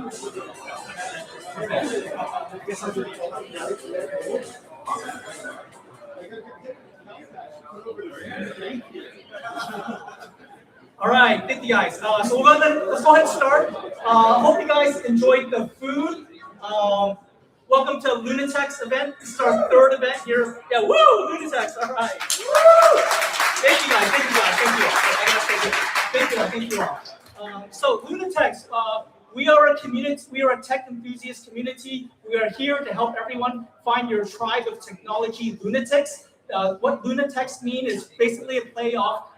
All right, thank you guys. So let's go ahead and start. Hope you guys enjoyed the food. Welcome to Lunatechs event. This is our third event here. Yeah, woo, Lunatechs. All right. Woo! Thank you guys. Thank you all. So Lunatechs, we are a community. We are a tech enthusiast community. We are here to help everyone find your tribe of technology Lunatechs. What Lunatechs mean is basically a play off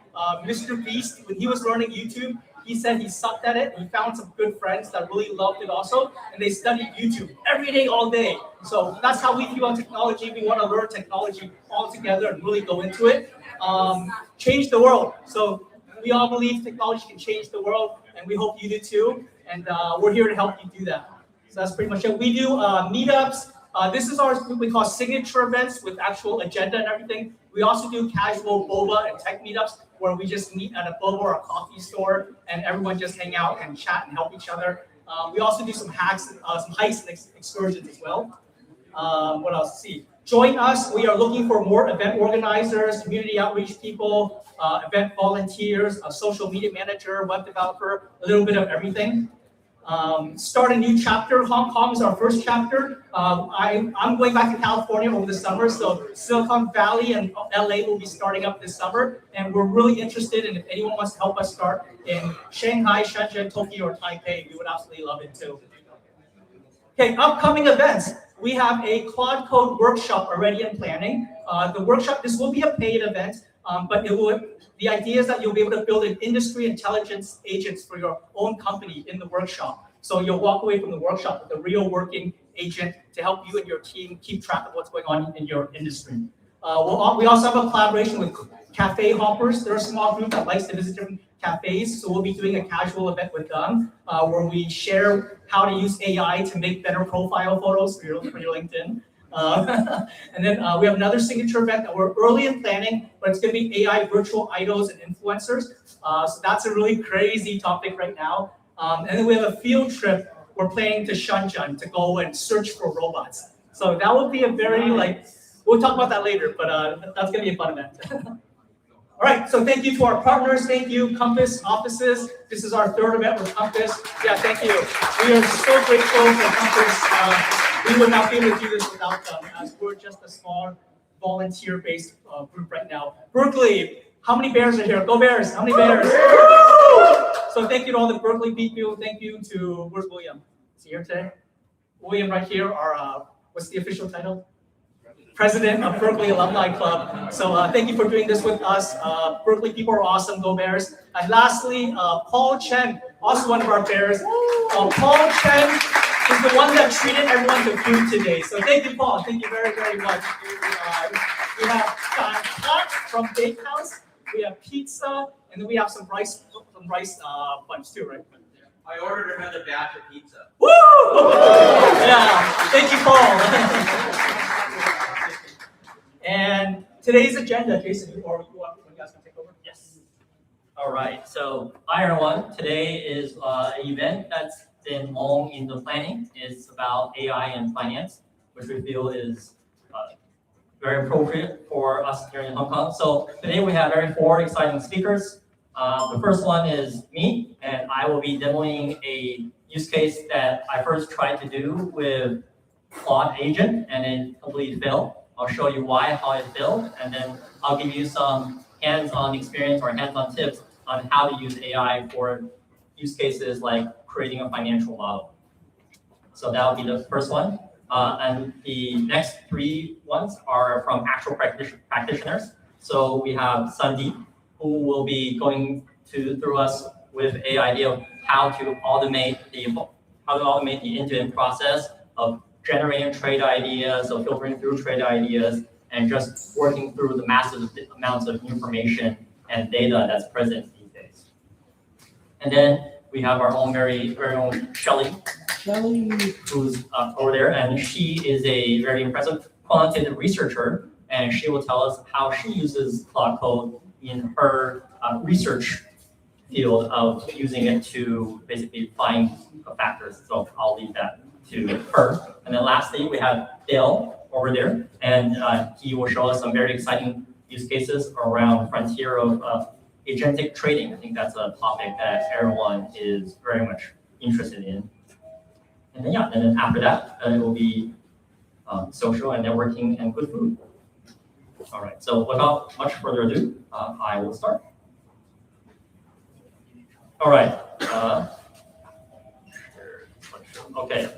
Mr. Beast. When he was learning YouTube, he said he sucked at it. He found some good friends that really loved it also, and they studied YouTube every day, all day. So that's how we feel on technology. We want to learn technology all together and really go into it. Change the world. So we all believe technology can change the world, and we hope you do too. And we're here to help you do that. So that's pretty much it. We do meetups. This is our what we call signature events with actual agenda and everything. We also do casual boba and tech meetups where we just meet at a boba or a coffee store and everyone just hang out and chat and help each other. We also do some hacks, some hikes and excursions as well. What else? Let's see. Join us. We are looking for more event organizers, community outreach people, event volunteers, a social media manager, web developer, a little bit of everything. Start a new chapter. Hong Kong is our first chapter. I'm going back to California over the summer, so Silicon Valley and LA will be starting up this summer, and we're really interested in if anyone wants to help us start in Shanghai, Shenzhen, Tokyo, or Taipei. We would absolutely love it too. Okay, upcoming events. We have a Claude Code workshop already in planning. The workshop, this will be a paid event, but the idea is that you'll be able to build an industry intelligence agents for your own company in the workshop. So you'll walk away from the workshop with a real working agent to help you and your team keep track of what's going on in your industry. We also have a collaboration with Cafe Hoppers. They're a small group that likes to visit different cafes. So we'll be doing a casual event with them where we share how to use AI to make better profile photos for your LinkedIn. And then we have another signature event that we're early in planning, but it's going to be AI virtual idols and influencers. So that's a really crazy topic right now. And then we have a field trip. We're planning to Shenzhen to go and search for robots. So that will be a very we'll talk about that later, but that's going to be a fun event. All right, so thank you to our partners. Thank you, Compass Offices. This is our third event with Compass. Yeah, thank you. We are so grateful for Compass. We would not be able to do this without them, as we're just a small volunteer-based group right now. Berkeley, how many bears are here? Go Bears! How many bears? So thank you to all the Berkeley people. Thank you to, where's William? Is he here today? William right here, our, what's the official title? President of Berkeley Alumni Club. So thank you for doing this with us. Berkeley people are awesome. Go Bears! And lastly, Paul Chen, also one of our bears. Paul Chen is the one that treated everyone to food today. So thank you, Paul. Thank you very, very much. We have hot from Bakehouse. We have pizza, and then we have some rice bunch too, right? I ordered another batch of pizza. Woo! Yeah. Thank you, Paul. And today's agenda, Jason, you guys want to take over? Yes. All right. So, hi everyone. Today is an event that's been long in the planning. It's about AI and finance, which we feel is very appropriate for us here in Hong Kong. So today we have four exciting speakers. The first one is me, and I will be demoing a use case that I first tried to do with Claude Agent, and it completely failed. I'll show you why, how it failed, and then I'll give you some hands-on experience or hands-on tips on how to use AI for use cases like creating a financial model. So that'll be the first one. And the next three ones are from actual practitioners. So we have Sandeep, who will be going through us with an idea of how to automate the end-to-end process of generating trade ideas, of filtering through trade ideas, and just working through the massive amounts of information and data that's present these days. And then we have our own very own Shelley, who's over there, and she is a very impressive quantitative researcher, and she will tell us how she uses Claude Code in her research field of using it to basically find factors. So I'll leave that to her. And then lastly, we have Dale over there, and he will show us some very exciting use cases around frontier of agentic trading. I think that's a topic that everyone is very much interested in. And then and then after that, it will be social and networking and good food. All right, so without much further ado, I will start. All right. Okay.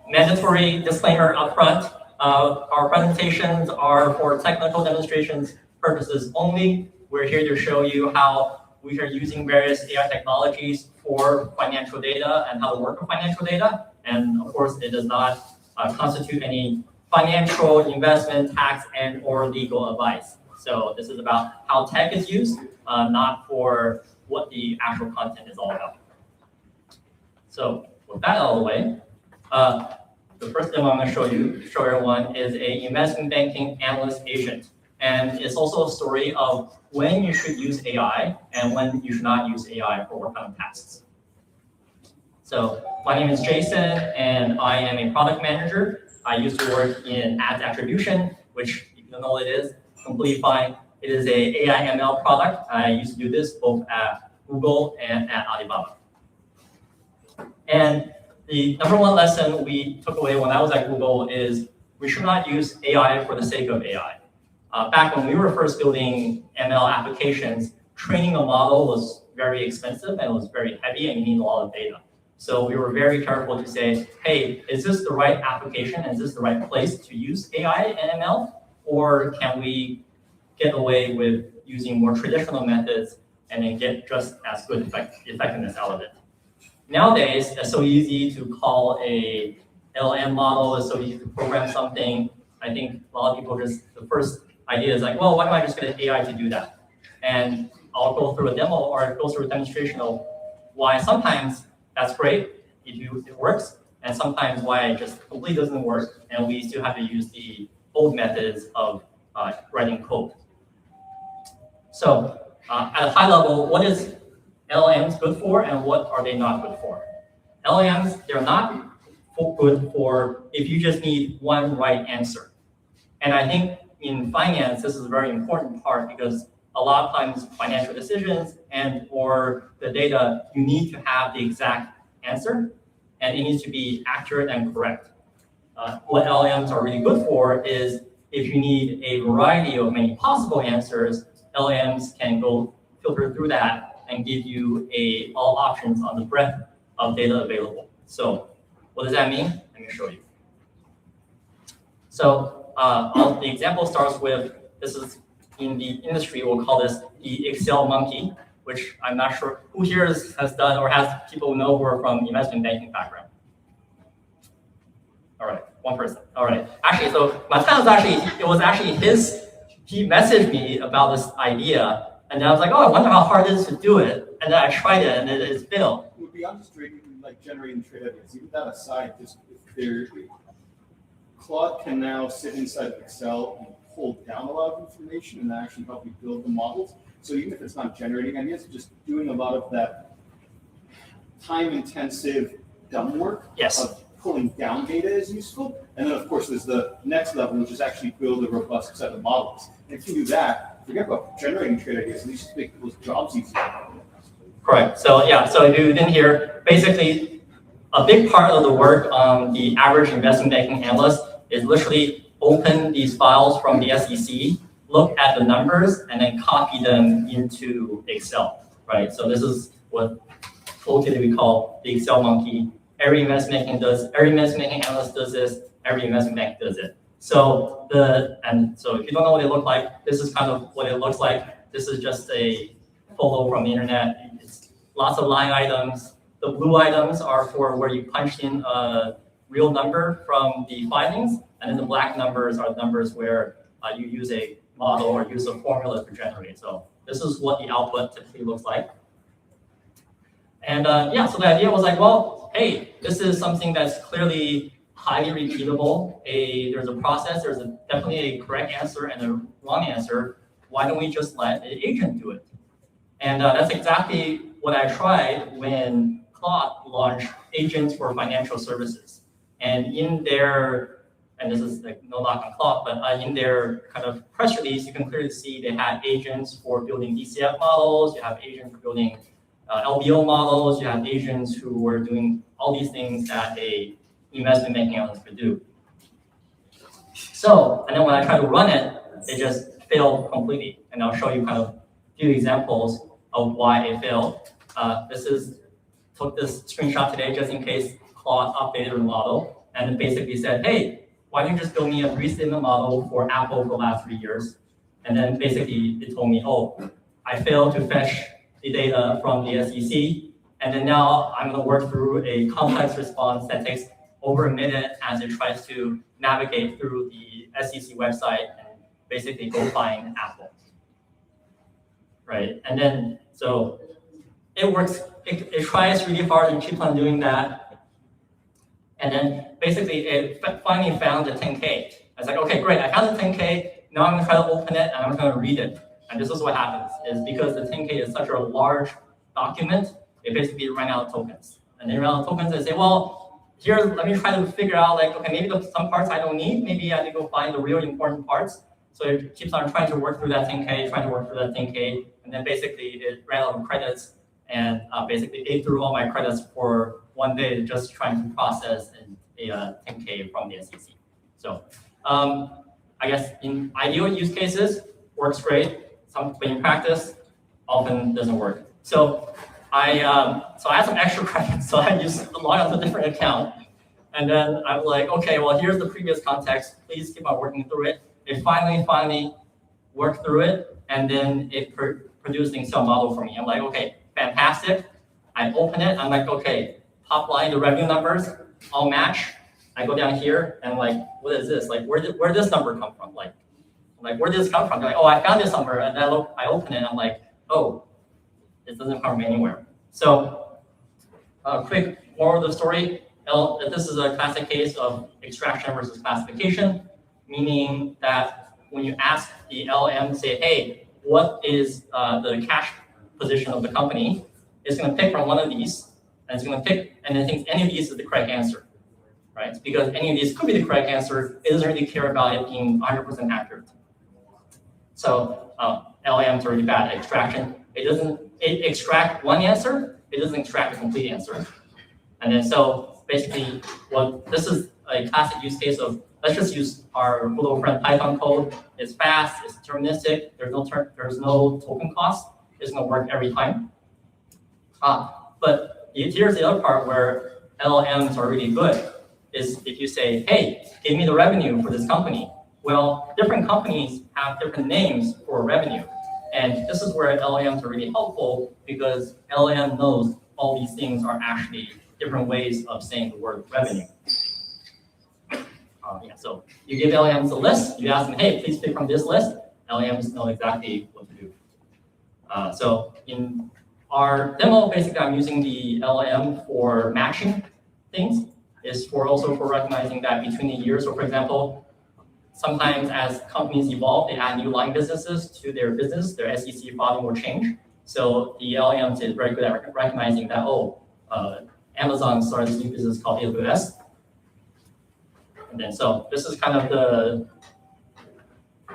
Mandatory disclaimer up front. Our presentations are for technical demonstrations purposes only. We're here to show you how we are using various AI technologies for financial data and how to work with financial data. And of course, it does not constitute any financial, investment, tax, and or legal advice. So this is about how tech is used, not for what the actual content is all about. So with that out of the way, the first demo I'm going to show everyone is a investment banking analyst agent. And it's also a story of when you should use AI and when you should not use AI for what kind of tasks. So my name is Jason, and I am a product manager. I used to work in ads attribution, which if you don't know what it is, completely fine. It is a AI ML product. I used to do this both at Google and at Alibaba. And the number one lesson we took away when I was at Google is we should not use AI for the sake of AI. Back when we were first building ML applications, training a model was very expensive and it was very heavy and you need a lot of data. So we were very careful to say, hey, is this the right application? Is this the right place to use AI and ML? Or can we get away with using more traditional methods and then get just as good effectiveness out of it? Nowadays, it's so easy to call a LM model, it's so easy to program something. I think a lot of people just, the first idea is like, well, why don't I just get an AI to do that? And I'll go through a demo or go through a demonstration of why sometimes that's great, it works, and sometimes why it just completely doesn't work, and we still have to use the old methods of writing code. So at a high level, what is LLMs good for and what are they not good for? LLMs, they're not good for if you just need one right answer. And I think in finance, this is a very important part because a lot of times financial decisions and or the data, you need to have the exact answer and it needs to be accurate and correct. What LLMs are really good for is if you need a variety of many possible answers, LLMs can go filter through that and give you all options on the breadth of data available. So what does that mean? Let me show you. So the example starts with, this is in the industry, we'll call this the Excel monkey, which I'm not sure who here has done or has people who know who are from investment banking background. All right, one person. All right. Actually, so it was actually he messaged me about this idea, and then I was like, oh, I wonder how hard it is to do it. And then I tried it, and it's failed. It would be honest like generating trade ideas. Even that aside, just if Claude can now sit inside of Excel and pull down a lot of information and actually help you build the models. So even if it's not generating ideas, just doing a lot of that time-intensive dumb work of pulling down data is useful. And then, of course, there's the next level, which is actually build a robust set of models. And if you do that, forget about generating trade ideas, at least just make people's jobs easier. Correct. So so if you didn't hear, basically, a big part of the work on the average investment banking analyst is literally open these files from the SEC, look at the numbers, and then copy them into Excel, right? So this is what we call the Excel monkey. Every investment banking analyst does this. Every investment bank does it. So if you don't know what they look like, this is kind of what it looks like. This is just a photo from the internet. It's lots of line items. The blue items are for where you punch in a real number from the findings, and then the black numbers are numbers where you use a model or use a formula to generate. So this is what the output typically looks like. And so the idea was like, well, hey, this is something that's clearly highly repeatable. There's a process, there's definitely a correct answer and a wrong answer. Why don't we just let an agent do it? And that's exactly what I tried when Claude launched agents for financial services. And in their, and this is like no knock on Claude, but in their kind of press release, you can clearly see they had agents for building DCF models, you have agents for building LBO models, you have agents who were doing all these things that a investment banking analyst could do. So, and then when I tried to run it, it just failed completely. And I'll show you kind of a few examples of why it failed. Took this screenshot today just in case Claude updated the model and it basically said, hey, why don't you just build me a three-statement model for Apple for the last 3 years? And then basically it told me, oh, I failed to fetch the data from the SEC. And then now I'm going to work through a complex response that takes over a minute as it tries to navigate through the SEC website and basically go find Apple. Right? And then, so it works, it tries really hard and keeps on doing that. And then basically it finally found the 10K. I was like, okay, great, I found the 10K. Now I'm going to try to open it and I'm going to read it. And this is what happens, is because the 10K is such a large document, it basically ran out of tokens. And then ran out of tokens and say, well, here, let me try to figure out, like, okay, maybe some parts I don't need. Maybe I need to go find the really important parts. So it keeps on trying to work through that 10K, trying to work through that 10K. And then basically it ran out of credits and basically ate through all my credits for one day just trying to process a 10K from the SEC. So I guess in ideal use cases, works great. But in practice, often doesn't work. So I had some extra credits, so I just logged onto a different account. And then I'm like, okay, well, here's the previous context. Please keep on working through it. It finally worked through it, and then it produced an Excel model for me. I'm like, okay, fantastic. I open it. I'm like, okay, top line, the revenue numbers, all match. I go down here, and like, what is this? Like, where did this number come from? Like, where did this come from? They're like, oh, I found this somewhere. And then I open it, and I'm like, oh, it doesn't come from anywhere. So, quick moral of the story. This is a classic case of extraction versus classification, meaning that when you ask the LM, say, hey, what is the cash position of the company? It's going to pick from one of these, and it's going to pick, and it thinks any of these is the correct answer, right? Because any of these could be the correct answer. It doesn't really care about it being 100% accurate. So LM's are really bad at extraction. It extract one answer, it doesn't extract a complete answer. And then so basically, this is a classic use case of, let's just use our good old friend Python code. It's fast, it's deterministic, there's no token cost. It's gonna work every time. But here's the other part where LLMs are really good, is if you say, hey, give me the revenue for this company. Well, different companies have different names for revenue. And this is where LLMs are really helpful because LLM knows all these things are actually different ways of saying the word revenue. So you give LLMs a list, you ask them, hey, please pick from this list. LLMs know exactly what to do. So in our demo, basically I'm using the LLM for matching things. It's also for recognizing that between the years. So for example, sometimes as companies evolve, they add new line businesses to their business, their SEC filing will change. So the LLM is very good at recognizing that, Amazon started this new business called AWS. And then so this is kind of the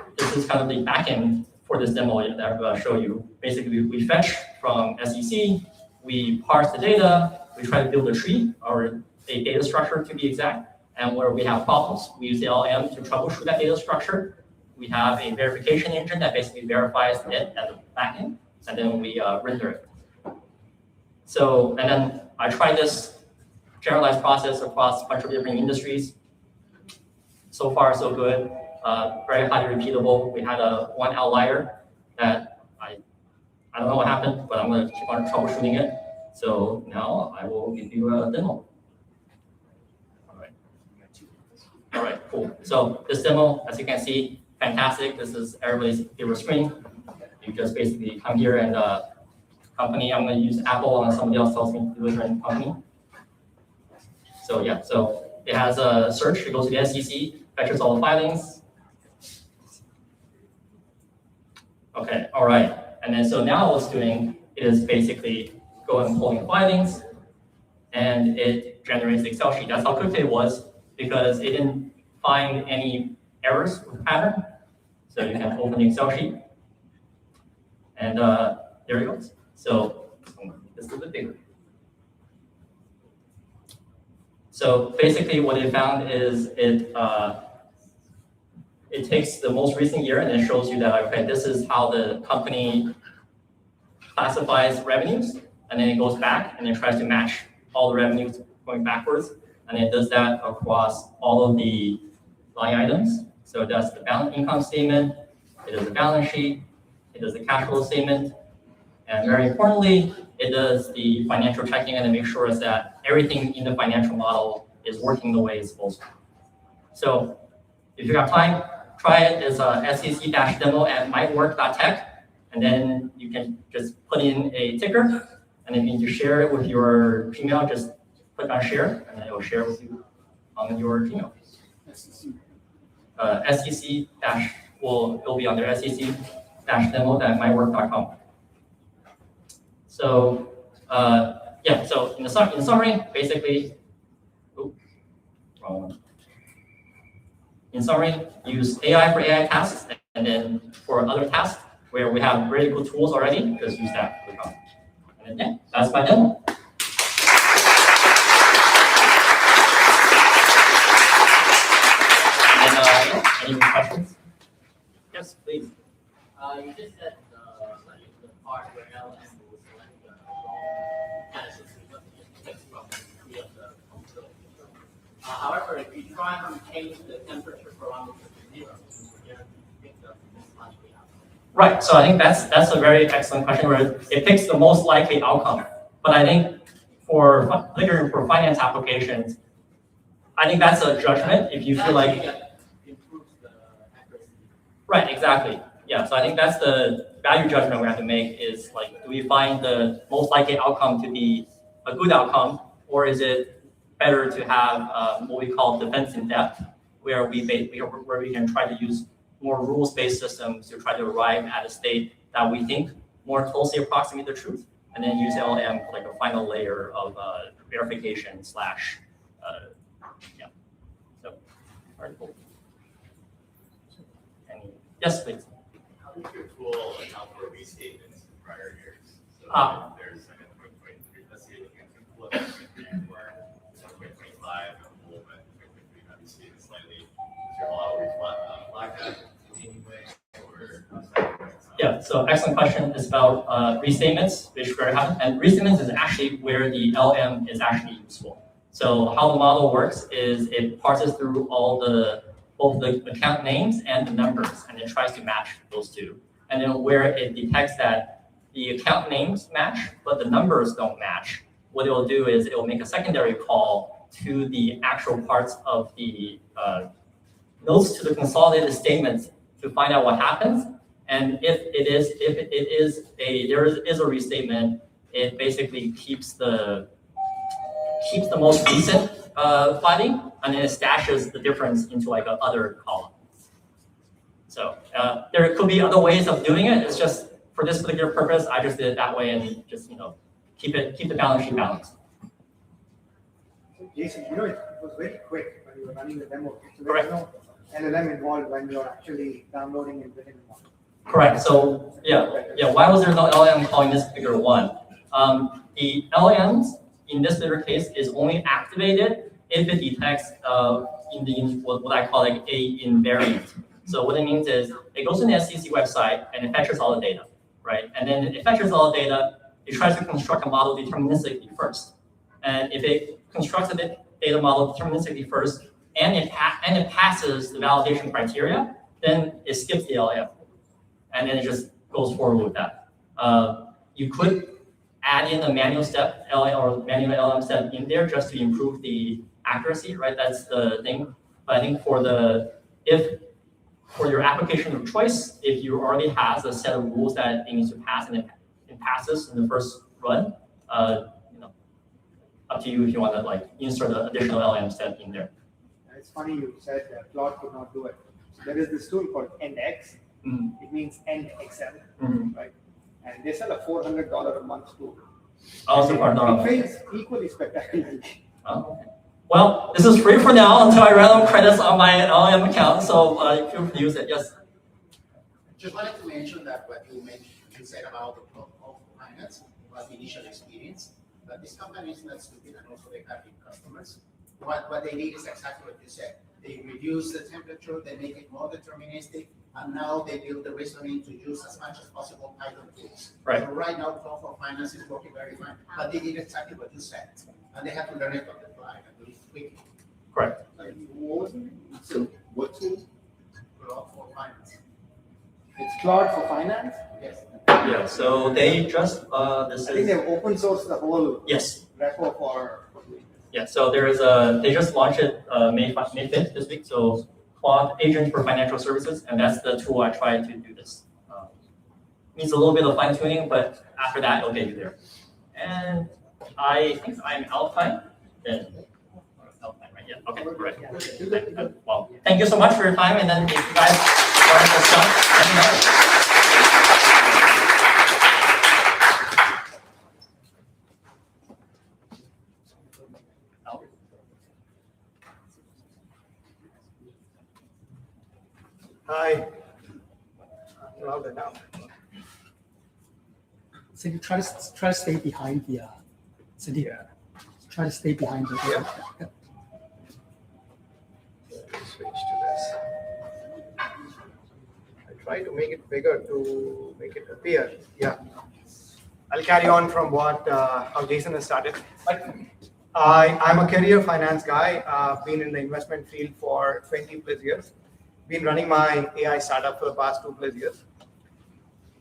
backend for this demo that I'm going to show you. Basically, we fetch from SEC, we parse the data, we try to build a tree or a data structure to be exact. And where we have problems, we use the LLM to troubleshoot that data structure. We have a verification engine that basically verifies it at the backend, and then we render it. So, and then I tried this generalized process across a bunch of different industries. So far, so good. Very highly repeatable. We had one outlier that I don't know what happened, but I'm going to keep on troubleshooting it. So now I will give you a demo. All right, cool. So this demo, as you can see, fantastic. This is everybody's favorite screen. You just basically come here and company, I'm going to use Apple, and somebody else tells me to do a different company. So yeah, so it has a search. It goes to the SEC, fetches all the filings. Okay, all right. And then so now what's doing is basically going and pulling findings, and it generates the Excel sheet. That's how quick it was, because it didn't find any errors with the pattern. So you can open the Excel sheet, and there it goes. So this is a bit bigger. So basically what it found is it takes the most recent year and it shows you that, okay, this is how the company classifies revenues, and then it goes back and it tries to match all the revenues going backwards, and it does that across all of the line items. So it does the balance income statement, it does the balance sheet, it does the cash flow statement, and very importantly, it does the financial checking and it makes sure that everything in the financial model is working the way it's supposed to. So if you have time, try it. It's sec-demo@mightwork.tech, and then you can just put in a ticker, and then you need to share it with your Gmail. Just click on share, and then it will share with you on your Gmail. It'll be under sec-demo.mightwork.com. So yeah, so in the summary, basically, wrong one. In summary, use AI for AI tasks, and then for other tasks where we have really good tools already, just use that. And then, yeah, that's my demo. And any questions? Yes, please. You just said like the part where LM will select the genesis from three of the control. However, if you try to change the temperature parameter to 0, you're going to pick the most likely outcome. Right. So I think that's a very excellent question where it picks the most likely outcome. But I think particularly for finance applications, I think that's a judgment. If you feel like improves the accuracy. Right. Exactly. Yeah. So I think that's the value judgment we have to make is like, do we find the most likely outcome to be a good outcome, or is it better to have what we call defense in depth, where we can try to use more rules-based systems to try to arrive at a state that we think more closely approximate the truth, and then use LLM like a final layer of verification / yeah. So, article. Yes, please. How does your tool account for restatements in prior years? So there's like a 2023, let's say looking at the pool of 2023 where 2025 and pool of 2023 have restated slightly. Does your model flag that in any way? Or yeah, so excellent question is about restatements, which very happen. And restatements is actually where the LM is actually useful. So how the model works is it parses through both the account names and the numbers, and it tries to match those two. And then where it detects that the account names match, but the numbers don't match, what it will do is it will make a secondary call to the actual parts of the notes to the consolidated statements to find out what happens. And if there is a restatement, it basically keeps the most recent finding, and then it stashes the difference into like a other column. So there could be other ways of doing it. It's just for this particular purpose, I just did it that way and just keep the balance sheet balanced. So Jason, it was very quick when you were running the demo. So there was no LLM involved when you're actually downloading and building the model. Correct. So yeah. Why was there no LLM calling this particular one? The LLMs in this particular case is only activated if it detects what I call like a invariant. So what it means is it goes to the SEC website and it fetches all the data, right? And then it fetches all the data. It tries to construct a model deterministically first. And if it constructs a data model deterministically first and it passes the validation criteria, then it skips the LLM. And then it just goes forward with that. You could add in a manual step or manual LLM step in there just to improve the accuracy, right? That's the thing. But I think for your application of choice, if you already has a set of rules that it needs to pass and it passes in the first run, up to you if you want to like insert an additional LLM step in there. It's funny you said Claude could not do it. So there is this tool called NX. Mm-hmm. It means end Excel, right? and they sell a $400 a month tool. Also for It fails equally spectacularly. Oh, okay. Well, this is free for now until I run out of credits on my LM account, so feel free to use it. Yes. Just wanted to mention that what you said about the top of finance was the initial experience, but this company is not stupid and also they have big customers. What they did is exactly what you said. They reduce the temperature, they make it more deterministic, and now they build the reasoning to use as much as possible Python tools. Right. So right now, top of finance is working very fine, but they did exactly what you said, and they have to learn it on the fly and do it quickly. Correct. What was it? So what tool? Top for finance. It's Claude for finance. Yes. Yeah. So they just this I think is they've open sourced the whole yes. repo for. Yeah. So there is they just launched it May 5th this week. So Quant Agent for Financial Services, and that's the tool I try to do this. Needs a little bit of fine tuning, but after that it'll get you there. And I think I'm out of time. Then out of time, right? Yeah. Okay. Great. Well, thank you so much for your time. And then if you guys want to stuff, let me know. Hi. Louder now. So you try to stay behind the try to stay behind the Yeah. Switch to this. I try to make it bigger to make it appear. Yeah. I'll carry on from what how Jason has started. I'm a career finance guy. Been in the investment field for 20 plus years. Been running my AI startup for the past 2+ years.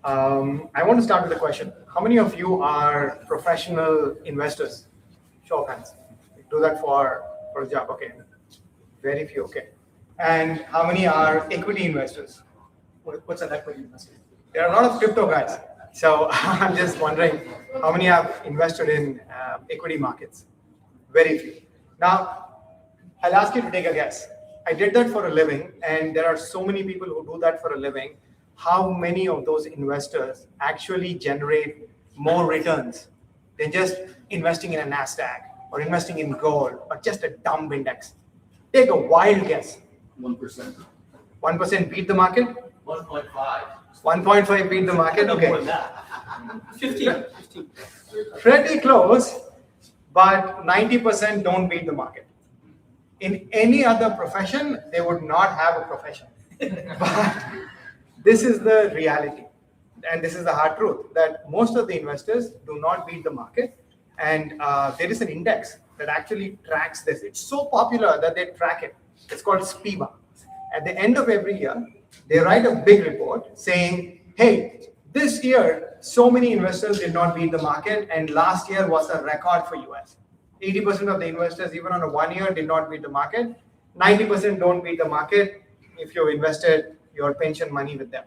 I want to start with a question. How many of you are professional investors? Show of hands. Do that for a job. Okay. Very few. Okay. And how many are equity investors? what's an equity investor? There are a lot of crypto guys. So I'm just wondering how many have invested in equity markets? Very few. Now, I'll ask you to take a guess. I did that for a living, and there are so many people who do that for a living. How many of those investors actually generate more returns than just investing in a NASDAQ or investing in gold or just a dumb index? Take a wild guess. 1%. 1% beat the market? 1.5. 1.5 beat the market? More Okay. than that. 15. Pretty close, but 90% don't beat the market. In any other profession, they would not have a profession. But this is the reality. And this is the hard truth, that most of the investors do not beat the market. And there is an index that actually tracks this. It's so popular that they track it. It's called SPIVA. At the end of every year, they write a big report saying, hey, this year, so many investors did not beat the market, and last year was a record for US. 80% of the investors, even on a 1 year, did not beat the market. 90% don't beat the market if you invested your pension money with them.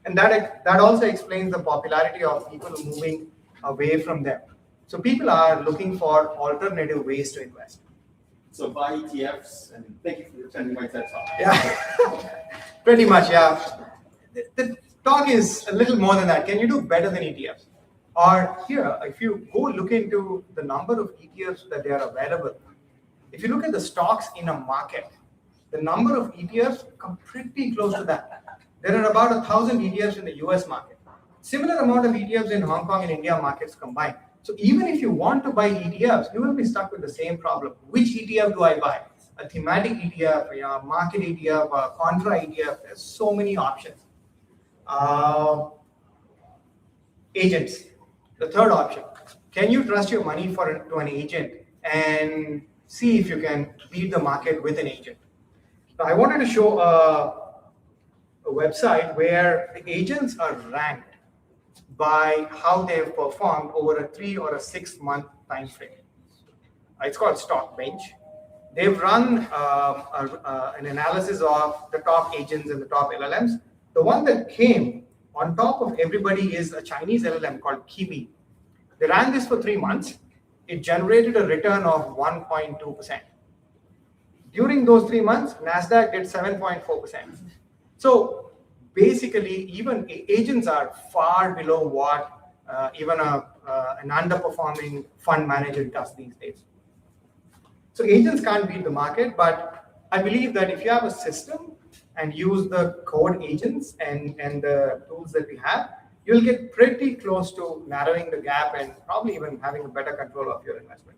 And that also explains the popularity of people moving away from them. So people are looking for alternative ways to invest. So buy ETFs, and thank you for attending my TED Talk. Yeah, pretty much, yeah. The talk is a little more than that. Can you do better than ETFs? Or here, if you go look into the number of ETFs that they are available, if you look at the stocks in a market, the number of ETFs come pretty close to that. There are about 1,000 ETFs in the US market. Similar amount of ETFs in Hong Kong and India markets combined. So even if you want to buy ETFs, you will be stuck with the same problem. Which ETF do I buy? A thematic ETF, a market ETF, a contra ETF. There's so many options. Agents, the third option. Can you trust your money to an agent and see if you can beat the market with an agent? Now, I wanted to show a website where the agents are ranked by how they have performed over a 3 or a 6 month time frame. It's called Stockbench. They've run an analysis of the top agents and the top LLMs. The one that came on top of everybody is a Chinese LLM called Kiwi. They ran this for 3 months. It generated a return of 1.2%. During those 3 months, NASDAQ did 7.4%. So basically even agents are far below what even an underperforming fund manager does these days. So agents can't beat the market, but I believe that if you have a system and use the code agents and the tools that we have, you'll get pretty close to narrowing the gap and probably even having a better control of your investment.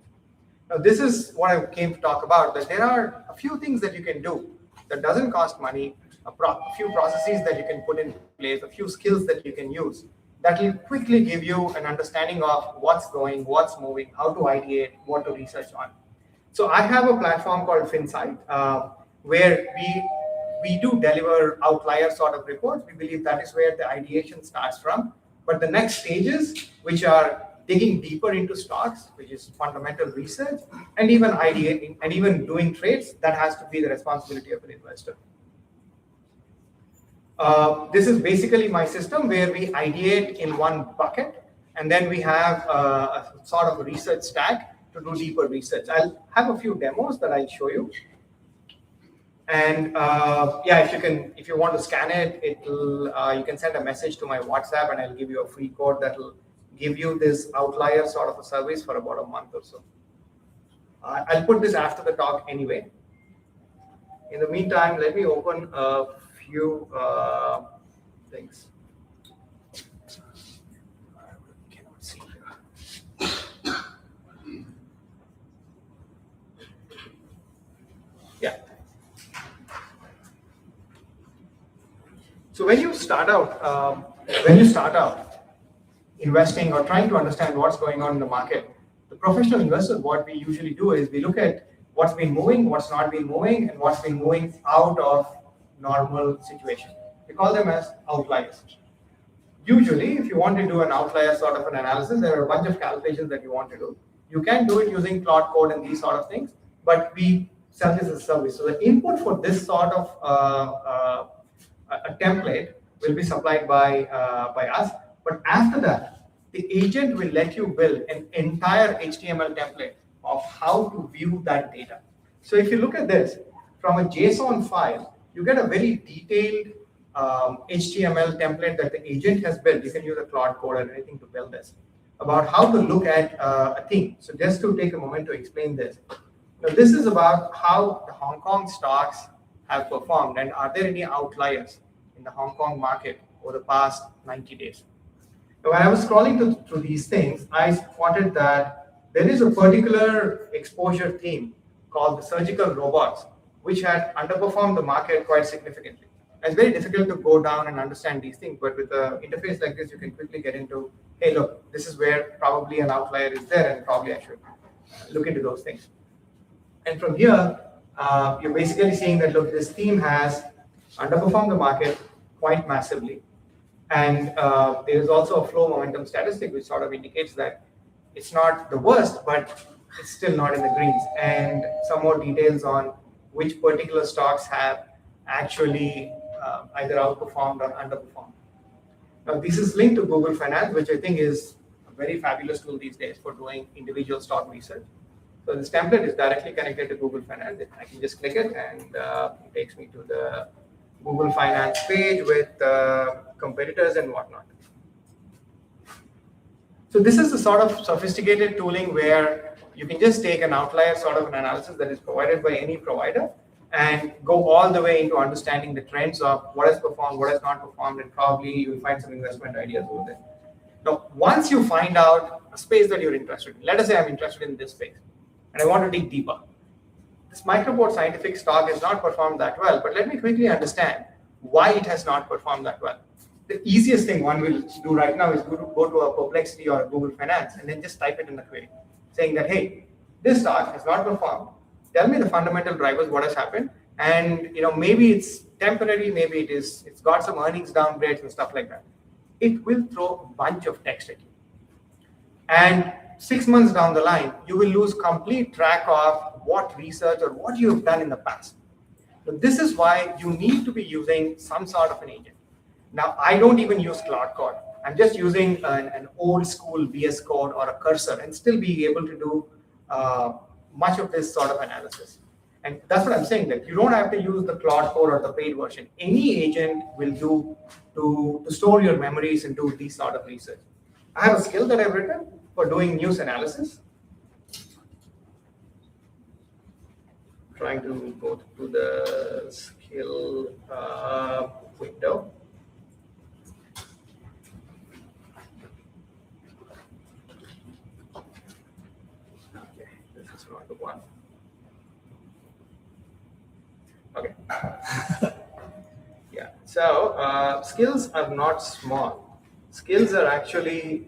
Now, this is what I came to talk about, that there are a few things that you can do that doesn't cost money, a few processes that you can put in place, a few skills that you can use that will quickly give you an understanding of what's going, what's moving, how to ideate, what to research on. So I have a platform called Finsight, where we do deliver outlier sort of reports. We believe that is where the ideation starts from. But the next stages, which are digging deeper into stocks, which is fundamental research, and even ideating and even doing trades, that has to be the responsibility of an investor. This is basically my system where we ideate in one bucket, and then we have a sort of a research stack to do deeper research. I'll have a few demos that I'll show you. And yeah, if you want to scan it, you can send a message to my WhatsApp, and I'll give you a free code that will give you this outlier sort of a service for about a month or so. I'll put this after the talk anyway. In the meantime, let me open a few things. Cannot see here. Yeah. So when you start out investing or trying to understand what's going on in the market, the professional investors, what we usually do is we look at what's been moving, what's not been moving, and what's been moving out of normal situation. We call them as outliers. Usually, if you want to do an outlier sort of an analysis, there are a bunch of calculations that you want to do. You can do it using plot code and these sort of things, but we sell this as a service. So the input for this sort of a template will be supplied by us. But after that, the agent will let you build an entire HTML template of how to view that data. So if you look at this, from a JSON file, you get a very detailed HTML template that the agent has built. You can use a Claude code or anything to build this, about how to look at a thing. So just to take a moment to explain this. Now, this is about how the Hong Kong stocks have performed, and are there any outliers in the Hong Kong market over the past 90 days. When I was scrolling through these things, I spotted that there is a particular exposure theme called the surgical robots, which had underperformed the market quite significantly. It's very difficult to go down and understand these things, but with an interface like this, you can quickly get into, hey, look, this is where probably an outlier is there, and probably I should look into those things. And from here, you're basically seeing that, look, this theme has underperformed the market quite massively. And there is also a flow momentum statistic, which sort of indicates that it's not the worst, but it's still not in the greens. And some more details on which particular stocks have actually either outperformed or underperformed. Now, this is linked to Google Finance, which I think is a very fabulous tool these days for doing individual stock research. So this template is directly connected to Google Finance. I can just click it, and it takes me to the Google Finance page with competitors and whatnot. So this is the sort of sophisticated tooling where you can just take an outlier sort of an analysis that is provided by any provider and go all the way into understanding the trends of what has performed, what has not performed, and probably you'll find some investment ideas over there. Now, once you find out a space that you're interested in, let us say I'm interested in this space, and I want to dig deeper. This Microport Scientific stock has not performed that well, but let me quickly understand why it has not performed that well. The easiest thing one will do right now is go to a Perplexity or a Google Finance and then just type it in the query, saying that, hey, this stock has not performed. Tell me the fundamental drivers, what has happened, and maybe it's temporary, maybe it's got some earnings downgrades and stuff like that. It will throw a bunch of text at you. And 6 months down the line, you will lose complete track of what research or what you have done in the past. So this is why you need to be using some sort of an agent. Now, I don't even use Claude Code. I'm just using an old school VS Code or a cursor and still be able to do much of this sort of analysis. And that's what I'm saying, that you don't have to use the Claude Core or the paid version. Any agent will do to store your memories and do these sort of research. I have a skill that I've written for doing news analysis. Trying to go to the skill window. Okay, this is not the one. Okay. Yeah, so skills are not small. Skills are actually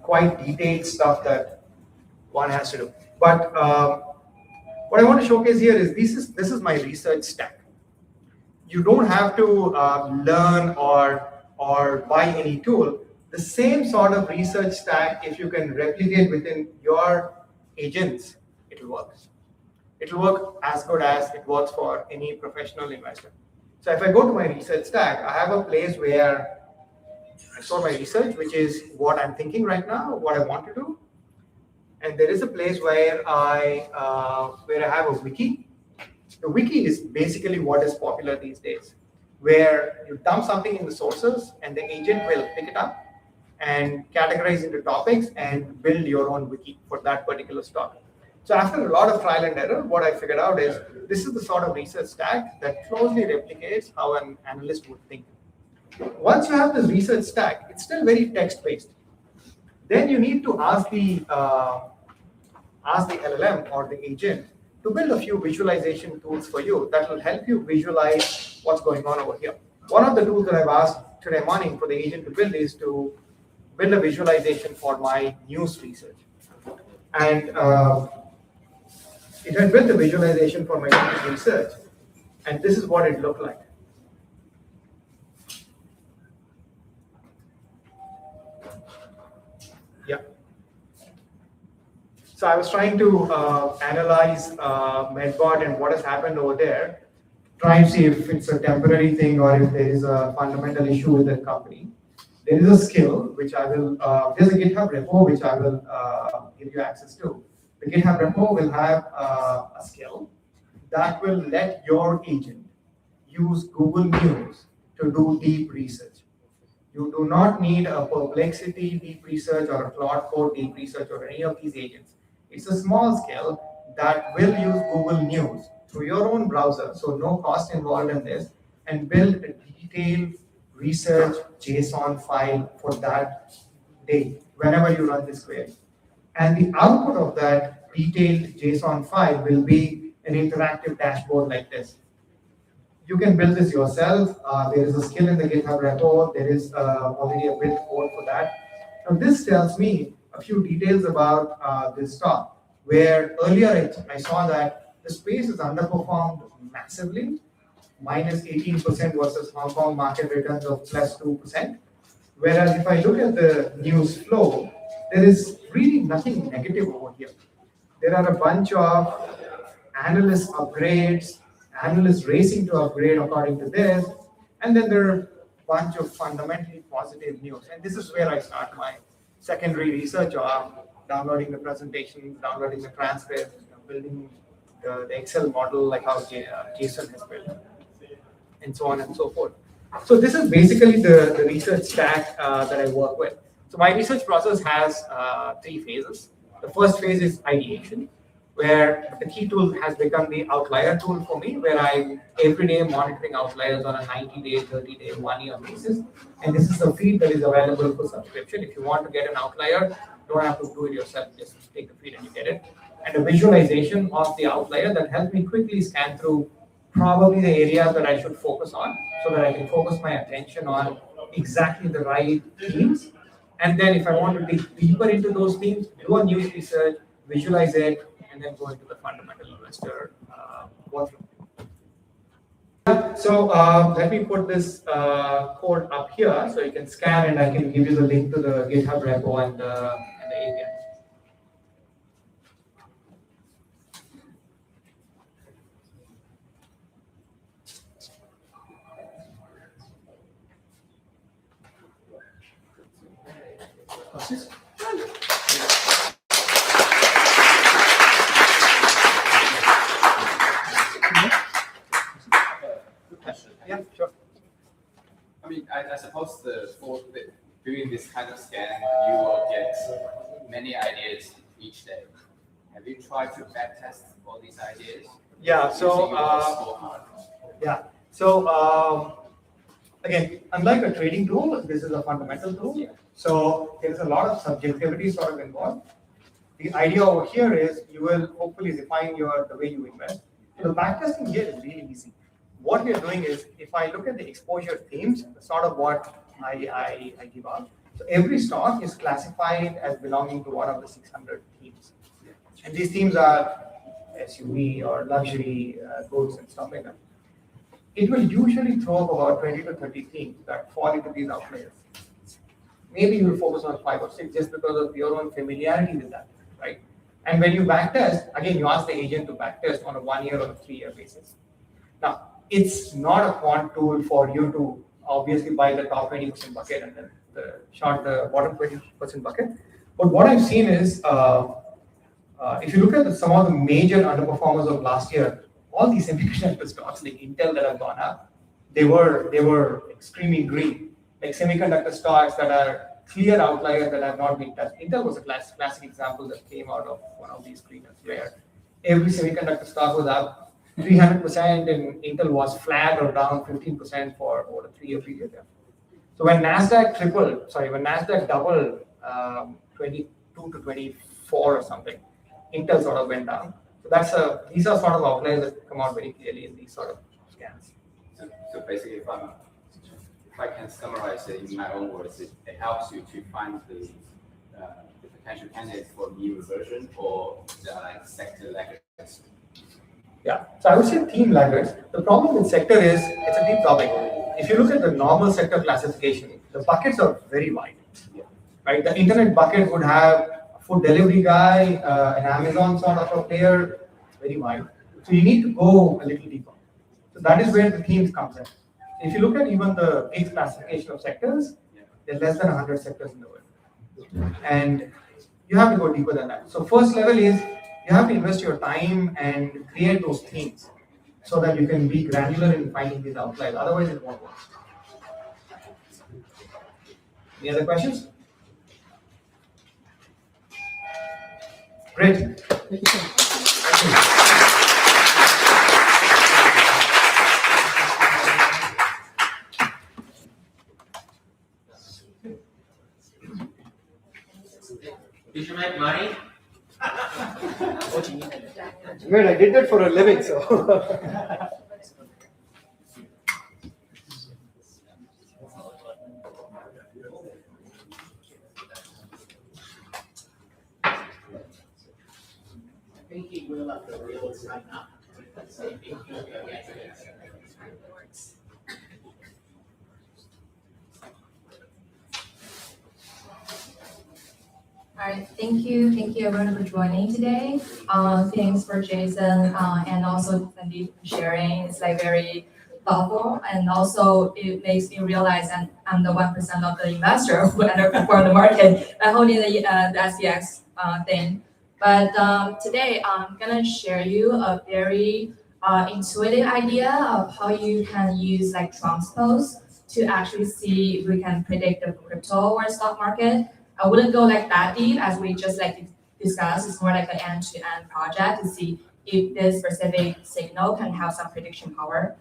quite detailed stuff that one has to do. But what I want to showcase here is this is my research stack. You don't have to learn or buy any tool. The same sort of research stack, if you can replicate within your agents, it will work. It will work as good as it works for any professional investor. So if I go to my research stack, I have a place where I store my research, which is what I'm thinking right now, what I want to do. And there is a place where I have a wiki. The wiki is basically what is popular these days, where you dump something in the sources and the agent will pick it up and categorize into topics and build your own wiki for that particular topic. So after a lot of trial and error, what I figured out is this is the sort of research stack that closely replicates how an analyst would think. Once you have this research stack, it's still very text-based. Then you need to ask the LLM or the agent to build a few visualization tools for you that will help you visualize what's going on over here. One of the tools that I've asked today morning for the agent to build is to build a visualization for my news research. And it had built a visualization for my news research, and this is what it looked like. Yeah. So I was trying to analyze Medbot and what has happened over there, try to see if it's a temporary thing or if there is a fundamental issue with the company. There is a skill which I will, there's a GitHub repo which I will give you access to. The GitHub repo will have a skill that will let your agent use Google News to do deep research. You do not need a Perplexity deep research or a Claude Code deep research or any of these agents. It's a small skill that will use Google News through your own browser, so no cost involved in this, and build a detailed research JSON file for that day, whenever you run this query. And the output of that detailed JSON file will be an interactive dashboard like this. You can build this yourself. There is a skill in the GitHub repo. There is already a built code for that. Now this tells me a few details about this stock, where earlier I saw that the space is underperformed massively, minus 18% versus Hong Kong market returns of plus 2%. Whereas if I look at the news flow, there is really nothing negative over here. There are a bunch of analyst upgrades, analysts racing to upgrade according to this, and then there are a bunch of fundamentally positive news. And this is where I start my secondary research of downloading the presentations, downloading the transcripts, building the Excel model like how Jason has built, and so on and so forth. So this is basically the research stack that I work with. So my research process has 3 phases. The first phase is ideation, where the key tool has become the outlier tool for me, where I'm every day monitoring outliers on a 90-day, 30-day, 1-year basis. And this is a feed that is available for subscription. If you want to get an outlier, you don't have to do it yourself, just take the feed and you get it. And a visualization of the outlier that helps me quickly scan through probably the areas that I should focus on, so that I can focus my attention on exactly the right themes. And then if I want to dig deeper into those themes, do a news research, visualize it, and then go into the fundamental investor workflow. So let me put this code up here so you can scan, and I can give you the link to the GitHub repo and the API. suppose doing this kind of scan, you will get many ideas each day. Have you tried to backtest all these ideas? Yeah. Using your scorecard? Yeah. So again, unlike a trading tool, this is a fundamental tool. So there's a lot of subjectivity sort of involved. The idea over here is you will hopefully define the way you invest. So the backtesting here is really easy. What we are doing is, if I look at the exposure themes, sort of what I give out. So every stock is classified as belonging to one of the 600 themes. And these themes are SUV or luxury goods and stuff like that. It will usually throw up about 20 to 30 themes that fall into these outliers. Maybe you will focus on 5 or 6 just because of your own familiarity with that, right? And when you backtest, again, you ask the agent to backtest on a 1 year or a 3 year basis. Now, it's not a quant tool for you to obviously buy the top 20% bucket and then short the bottom 20% bucket. But what I've seen is, if you look at some of the major underperformers of last year, all these semiconductor stocks like Intel that have gone up, they were extremely green. Like semiconductor stocks that are clear outliers that have not been touched. Intel was a classic example that came out of one of these screeners where every semiconductor stock was up 300% and Intel was flat or down 15% for over a 3 year period. So when NASDAQ doubled 22 to 24 or something, Intel sort of went down. So these are sort of outliers that come out very clearly in these sort of scans. So basically, if I can summarize it in my own words, it helps you to find the potential candidates for new reversion or the like sector laggards. Yeah, so I would say theme laggards. The problem with sector is it's a deep topic. If you look at the normal sector classification, the buckets are very wide. Right? The internet bucket would have a food delivery guy, an Amazon sort of a player, very wide. So you need to go a little deeper. So that is where the themes comes in. If you look at even the base classification of sectors, there are less than 100 sectors in the world. And you have to go deeper than that. So first level is you have to invest your time and create those themes so that you can be granular in finding these outliers. Otherwise, it won't work. Any other questions? Great. Thank you so much. Did you make money? Well, I did that for a living, so. I think he will have the real sign up. Say, thank you again. All right, thank you everyone for joining today. Thanks for Jason and also Sandeep for sharing. It's like very thoughtful, and also it makes me realize that I'm the 1% of the investor who underperformed the market by holding the SPX thing. But today I'm gonna share you a very intuitive idea of how you can use like transpose to actually see if we can predict the crypto or stock market. I wouldn't go like that deep as we just like discussed. It's more like an end-to-end project to see if this specific signal can have some prediction power.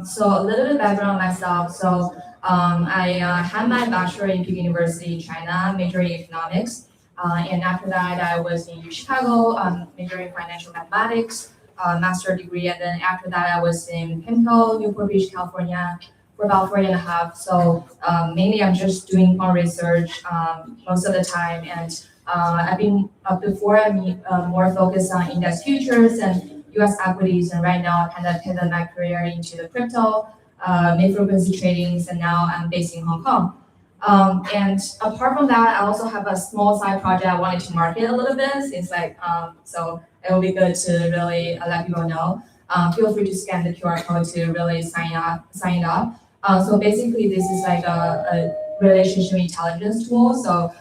So a little bit background on myself. So I had my bachelor in Peking University in China, majoring in economics. And after that, I was in Chicago, majoring in financial mathematics, master degree. And then after that, I was in PIMCO, Newport Beach, California, for about 4.5. So mainly I'm just doing quant research most of the time. And I've been before I'm more focused on index futures and US equities. And right now I kind of pivot my career into the crypto, mid-frequency tradings, and now I'm based in Hong Kong. And apart from that, I also have a small side project I wanted to market a little bit. It's like, so it will be good to really let people know. Feel free to scan the QR code to really sign up. So basically, this is like a relationship intelligence tool. So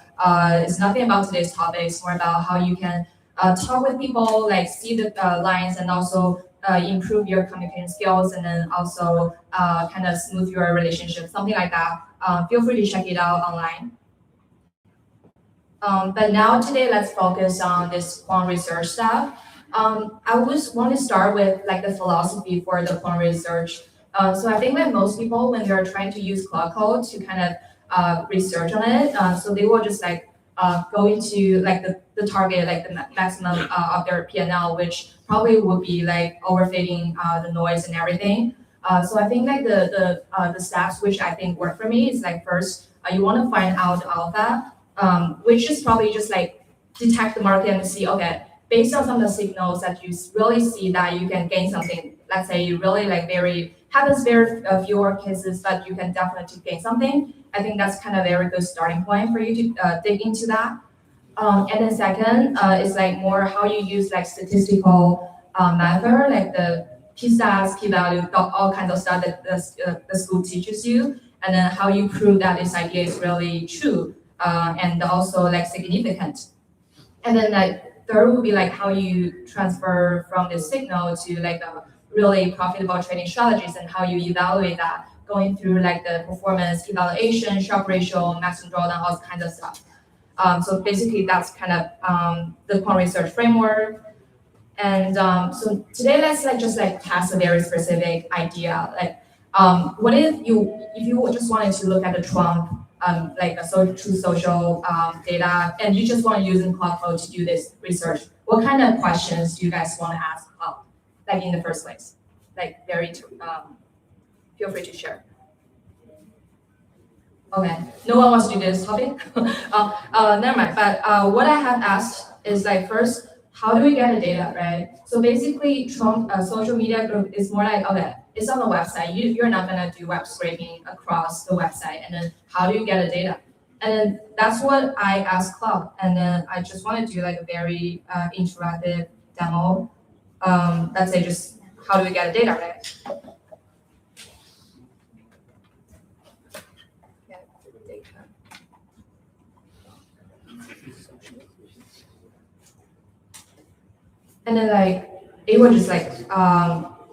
it's nothing about today's topic. It's more about how you can talk with people, like see the lines, and also improve your communication skills and then also kind of smooth your relationship, something like that. Feel free to check it out online. But now today, let's focus on this quant research stuff. I just want to start with like the philosophy for the quant research. So I think that most people, when they're trying to use Cloud Code to kind of research on it, so they will just like go into like the target, like the maximum of their P&L, which probably would be like overfitting the noise and everything. So I think like the steps which I think work for me is like first, you want to find out the alpha, which is probably just like detect the market and see, okay, based on some of the signals that you really see that you can gain something. Let's say you really like happens very fewer cases, but you can definitely gain something. I think that's kind of a very good starting point for you to dig into that. And then second is like more how you use like statistical method, like the p-stats, p-value, all kinds of stuff that the school teaches you, and then how you prove that this idea is really true and also like significant. And then like third would be like how you transfer from this signal to like a really profitable trading strategies and how you evaluate that, going through like the performance evaluation, Sharpe ratio, maximum drawdown, all kinds of stuff. So basically that's kind of the quant research framework. And so today let's like just like test a very specific idea. Like what if you just wanted to look at the Trump like a true social data, and you just want to use in Cloud Code to do this research, what kind of questions do you guys want to ask like in the first place? Like feel free to share. Okay, no one wants to do this topic? Never mind, but what I have asked is like first, how do we get the data, right? So basically Trump social media group is more like, okay, it's on the website. You're not gonna do web scraping across the website. And then how do you get the data? And then that's what I asked Cloud. And then I just want to do like a very interactive demo. Let's say just how do we get the data, right? And then like it would just like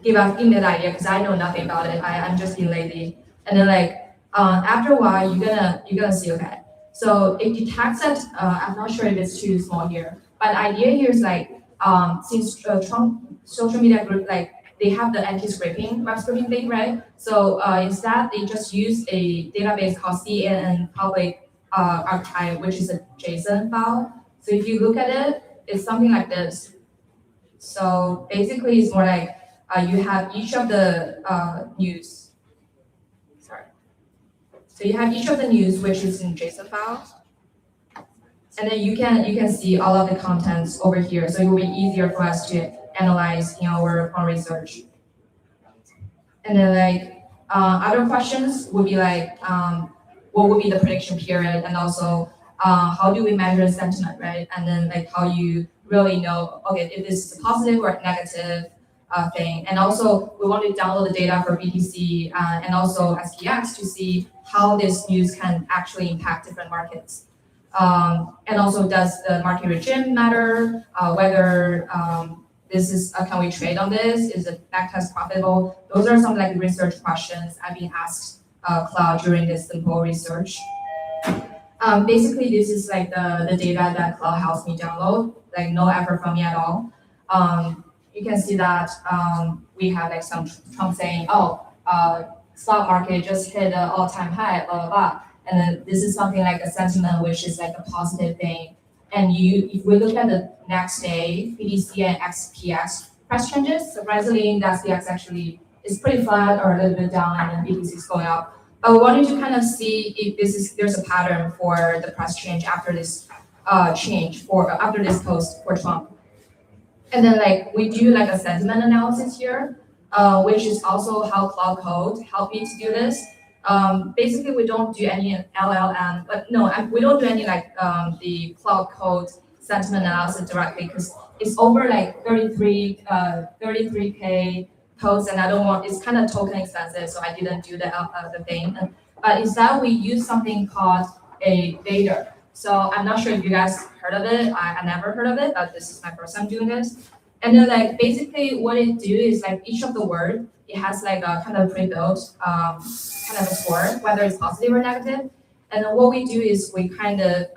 give me that idea because I know nothing about it. I'm just being lazy. And then like after a while you're gonna see, okay, so it detects that I'm not sure if it's too small here, but the idea here is like since Trump social media group, like they have the anti-scraping web scraping thing, right? So instead they just use a database called CNN public archive, which is a JSON file. So if you look at it, it's something like this. So basically, it's more like you have each of the news. Sorry. So you have each of the news, which is in JSON file, and then you can see all of the contents over here. So it will be easier for us to analyze in our quant research. And then like other questions would be like what would be the prediction period, and also how do we measure sentiment, right? And then like how you really know, okay, if this is a positive or a negative thing. And also we want to download the data for BTC and also SPX to see how this news can actually impact different markets. And also does the market regime matter, whether this is, can we trade on this? Is the backtest profitable? Those are some like research questions I've been asked Cloud during this simple research. Basically, this is like the data that Cloud helps me download, like no effort from me at all. You can see that we have like some Trump saying, oh, stock market just hit an all-time high, blah, blah, blah. And then this is something like a sentiment, which is like a positive thing. And if we look at the next day, BTC and XPX price changes, surprisingly, the SPX actually is pretty flat or a little bit down, and then BTC is going up. But we wanted to kind of see if there's a pattern for the price change after this after this post for Trump. And then like we do like a sentiment analysis here, which is also how Cloud Code helped me to do this. Basically, we don't do any LLM, but no, we don't do any like the Cloud Code sentiment analysis directly because it's over like 33K codes, and I don't want, it's kind of token expensive, so I didn't do the thing. But instead, we use something called a Vader. So I'm not sure if you guys heard of it. I never heard of it, but this is my first time doing this. And then like basically what it do is like each of the word, it has like a kind of pre-built kind of a score, whether it's positive or negative. And then what we do is we kind of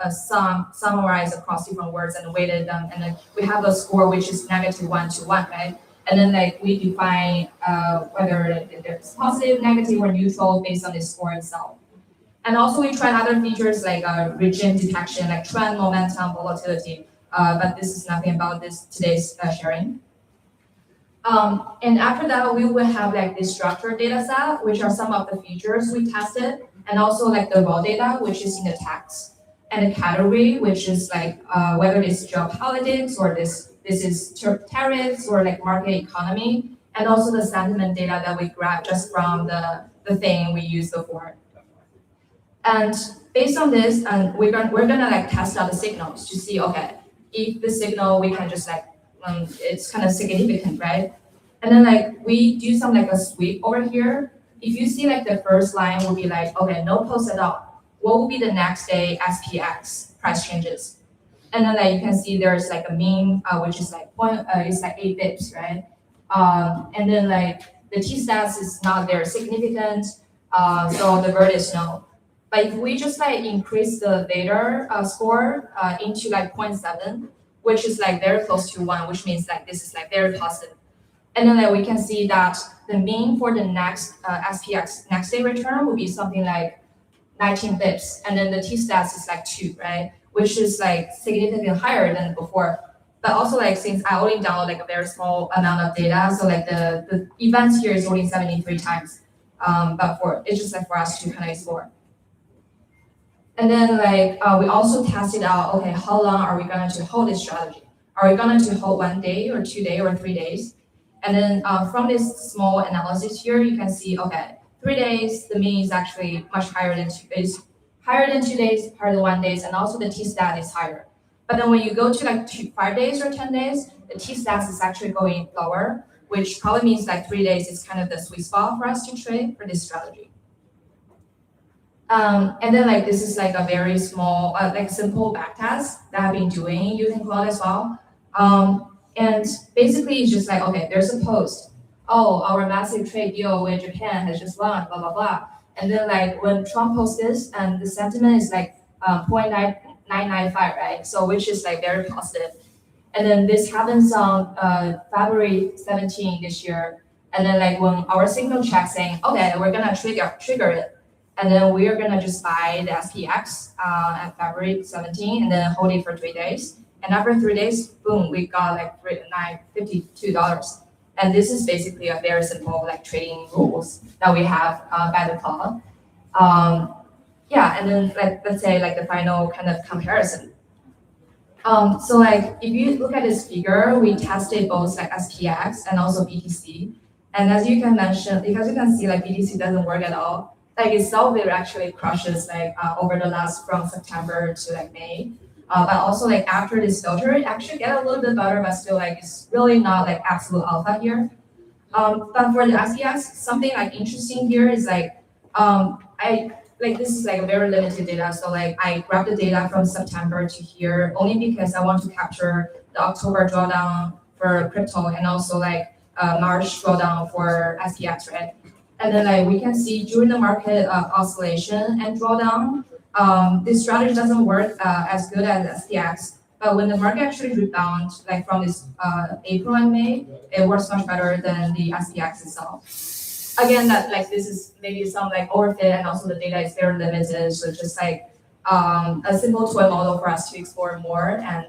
summarize across different words and weighted them, and then we have a score which is -1 to 1, right? And then like we define whether it's positive, negative, or neutral based on the score itself. And also we try other features like region detection, like trend, momentum, volatility. But this is nothing about today's sharing. And after that, we will have like this structured data set, which are some of the features we tested, and also like the raw data, which is in the text, and the category, which is like whether it's geopolitics or this is tariffs or like market economy, and also the sentiment data that we grab just from the thing we used before. And based on this, and we're gonna like test out the signals to see, okay, if the signal we can just like it's kind of significant, right? And then like we do some like a sweep over here. If you see like the first line will be like, okay, no post at all. What will be the next day SPX price changes? And then like you can see there's like a mean, which is like it's like 8 bips, right? And then like the t-stats is not very significant, so the word is no. But if we just like increase the data score into like 0.7, which is like very close to 1, which means like this is like very positive. And then like we can see that the mean for the next SPX next day return will be something like 19 bips, and then the t-stats is like 2, right? Which is like significantly higher than before. But also like since I only download like a very small amount of data, so like the events here is only 73 times. But it's just like for us to kind of explore. And then like we also tested out, okay, how long are we going to hold this strategy? Are we going to hold 1 day or 2 days or 3 days? And then from this small analysis here, you can see, okay, 3 days, the mean is actually much higher than 2 days, higher than 2 days, higher than 1 day, and also the t-stat is higher. But then when you go to like 5 days or 10 days, the t-stats is actually going lower, which probably means like 3 days is kind of the sweet spot for us to trade for this strategy. And then like this is like a very small, like simple backtest that I've been doing using Claude as well. And basically it's just like, okay, there's a post. Oh, our massive trade deal with Japan has just launched, blah, blah, blah. And then like when Trump posts this and the sentiment is like 0.995, right? So which is like very positive. And then this happens on February 17 this year. And then like when our signal check saying, okay, we're gonna trigger it. And then we are gonna just buy the SPX at February 17 and then hold it for 3 days. And after 3 days, boom, we got like $52. And this is basically a very simple like trading rules that we have by the Claude. Yeah, and then like let's say like the final kind of comparison. So like if you look at this figure, we tested both like SPX and also BTC. And as you can see, like BTC doesn't work at all. Like itself, it actually crushes like over the last from September to like May. But also like after this filter, it actually get a little bit better, but still like it's really not like absolute alpha here. But for the SPX, something like interesting here is like this is like a very limited data. So like I grabbed the data from September to here only because I want to capture the October drawdown for crypto and also like March drawdown for SPX, right? And then like we can see during the market oscillation and drawdown, this strategy doesn't work as good as SPX. But when the market actually rebounds, like from this April and May, it works much better than the SPX itself. Again, that like this is maybe some like overfit, and also the data is very limited. So just like a simple toy model for us to explore more. And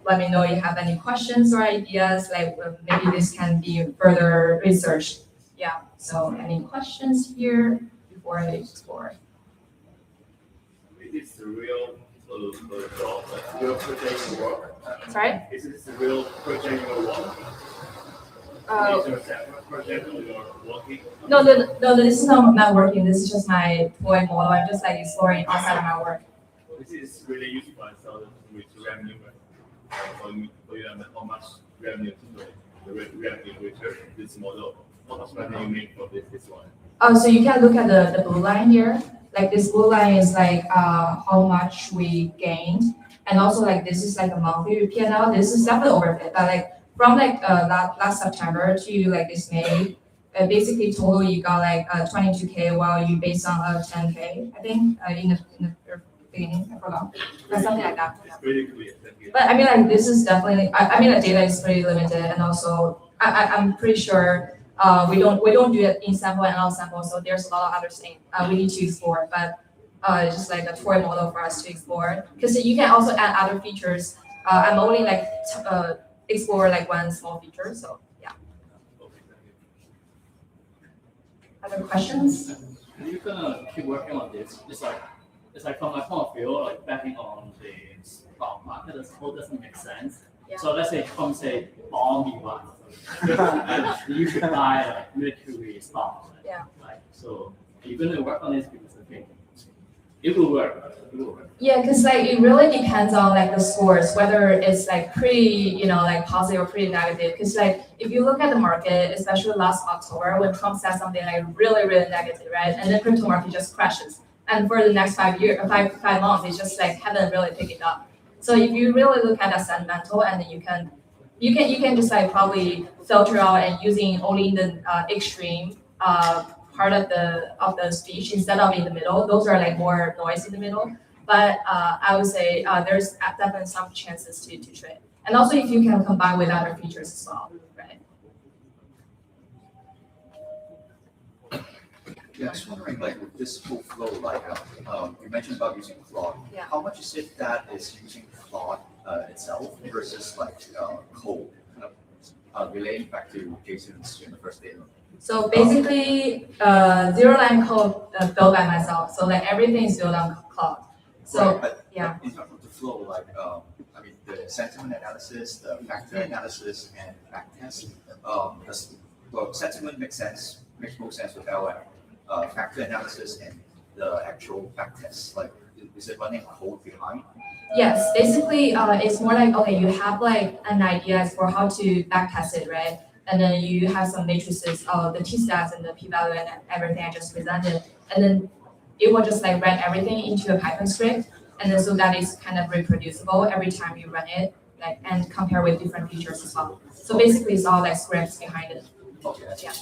let me know if you have any questions or ideas. Like maybe this can be further researched. Yeah. So any questions here before I explore? Is this the real job that real project will work? Sorry? Is this the real project will work? Is there a separate project you're working? No, this is not working. This is just my toy model. I'm just like exploring outside of my work. This is really useful. So with revenue, for you to understand how much revenue to the revenue return this model. How much money you make for this one? Oh, so you can look at the blue line here. Like this blue line is like how much we gained. And also like this is like a monthly P&L. This is definitely overfit. But like from like last September to like this May, basically total you got like 22K while you based on 10K, I think, in the beginning, I forgot, or something like that. It's pretty clear. Thank you. But I mean, like this is definitely. I mean, the data is pretty limited, and also I'm pretty sure we don't do it in sample and out sample. So there's a lot of other things we need to explore. But it's just like a toy model for us to explore because you can also add other features. I'm only like explore like one small feature. So yeah. Other questions? Are you gonna keep working on this? It's like from my point of view, like betting on the stock market as a whole doesn't make sense. Yeah. So let's say Trump say bond you want, and you should buy like military stock. Right? Yeah. Right. So you're gonna work on this because I think it will work. It will work. Yeah, because like it really depends on like the scores, whether it's like pretty, like positive or pretty negative. Because like if you look at the market, especially last October when Trump said something like really, really negative, right? And then crypto market just crashes. And for the next 5 months, it's just like haven't really picked it up. So if you really look at that sentimental, and then you can just like probably filter out and using only the extreme part of the speech instead of in the middle. Those are like more noise in the middle. But I would say there's definitely some chances to trade. And also if you can combine with other features as well, right? Yeah, I was wondering, like, with this whole flow, like, you mentioned about using Claude. Yeah. How much is it that is using Claude itself versus like code? Kind of relating back to Jason's in the first statement. So basically, zero-line code built by myself. So like everything is built on Cloud. So Right, but yeah. in terms of the flow, like, I mean, the sentiment analysis, the factor analysis, and backtest. Sentiment makes more sense with LM. Factor analysis and the actual backtest, like, is it running code behind? Yes, basically, it's more like, okay, you have like an idea as for how to backtest it, right? And then you have some matrices of the t-stats and the p-value and everything I just presented. And then it will just like run everything into a Python script. And then so that is kind of reproducible every time you run it, like, and compare with different features as well. So basically it's all like scripts behind it. Okay. Yeah.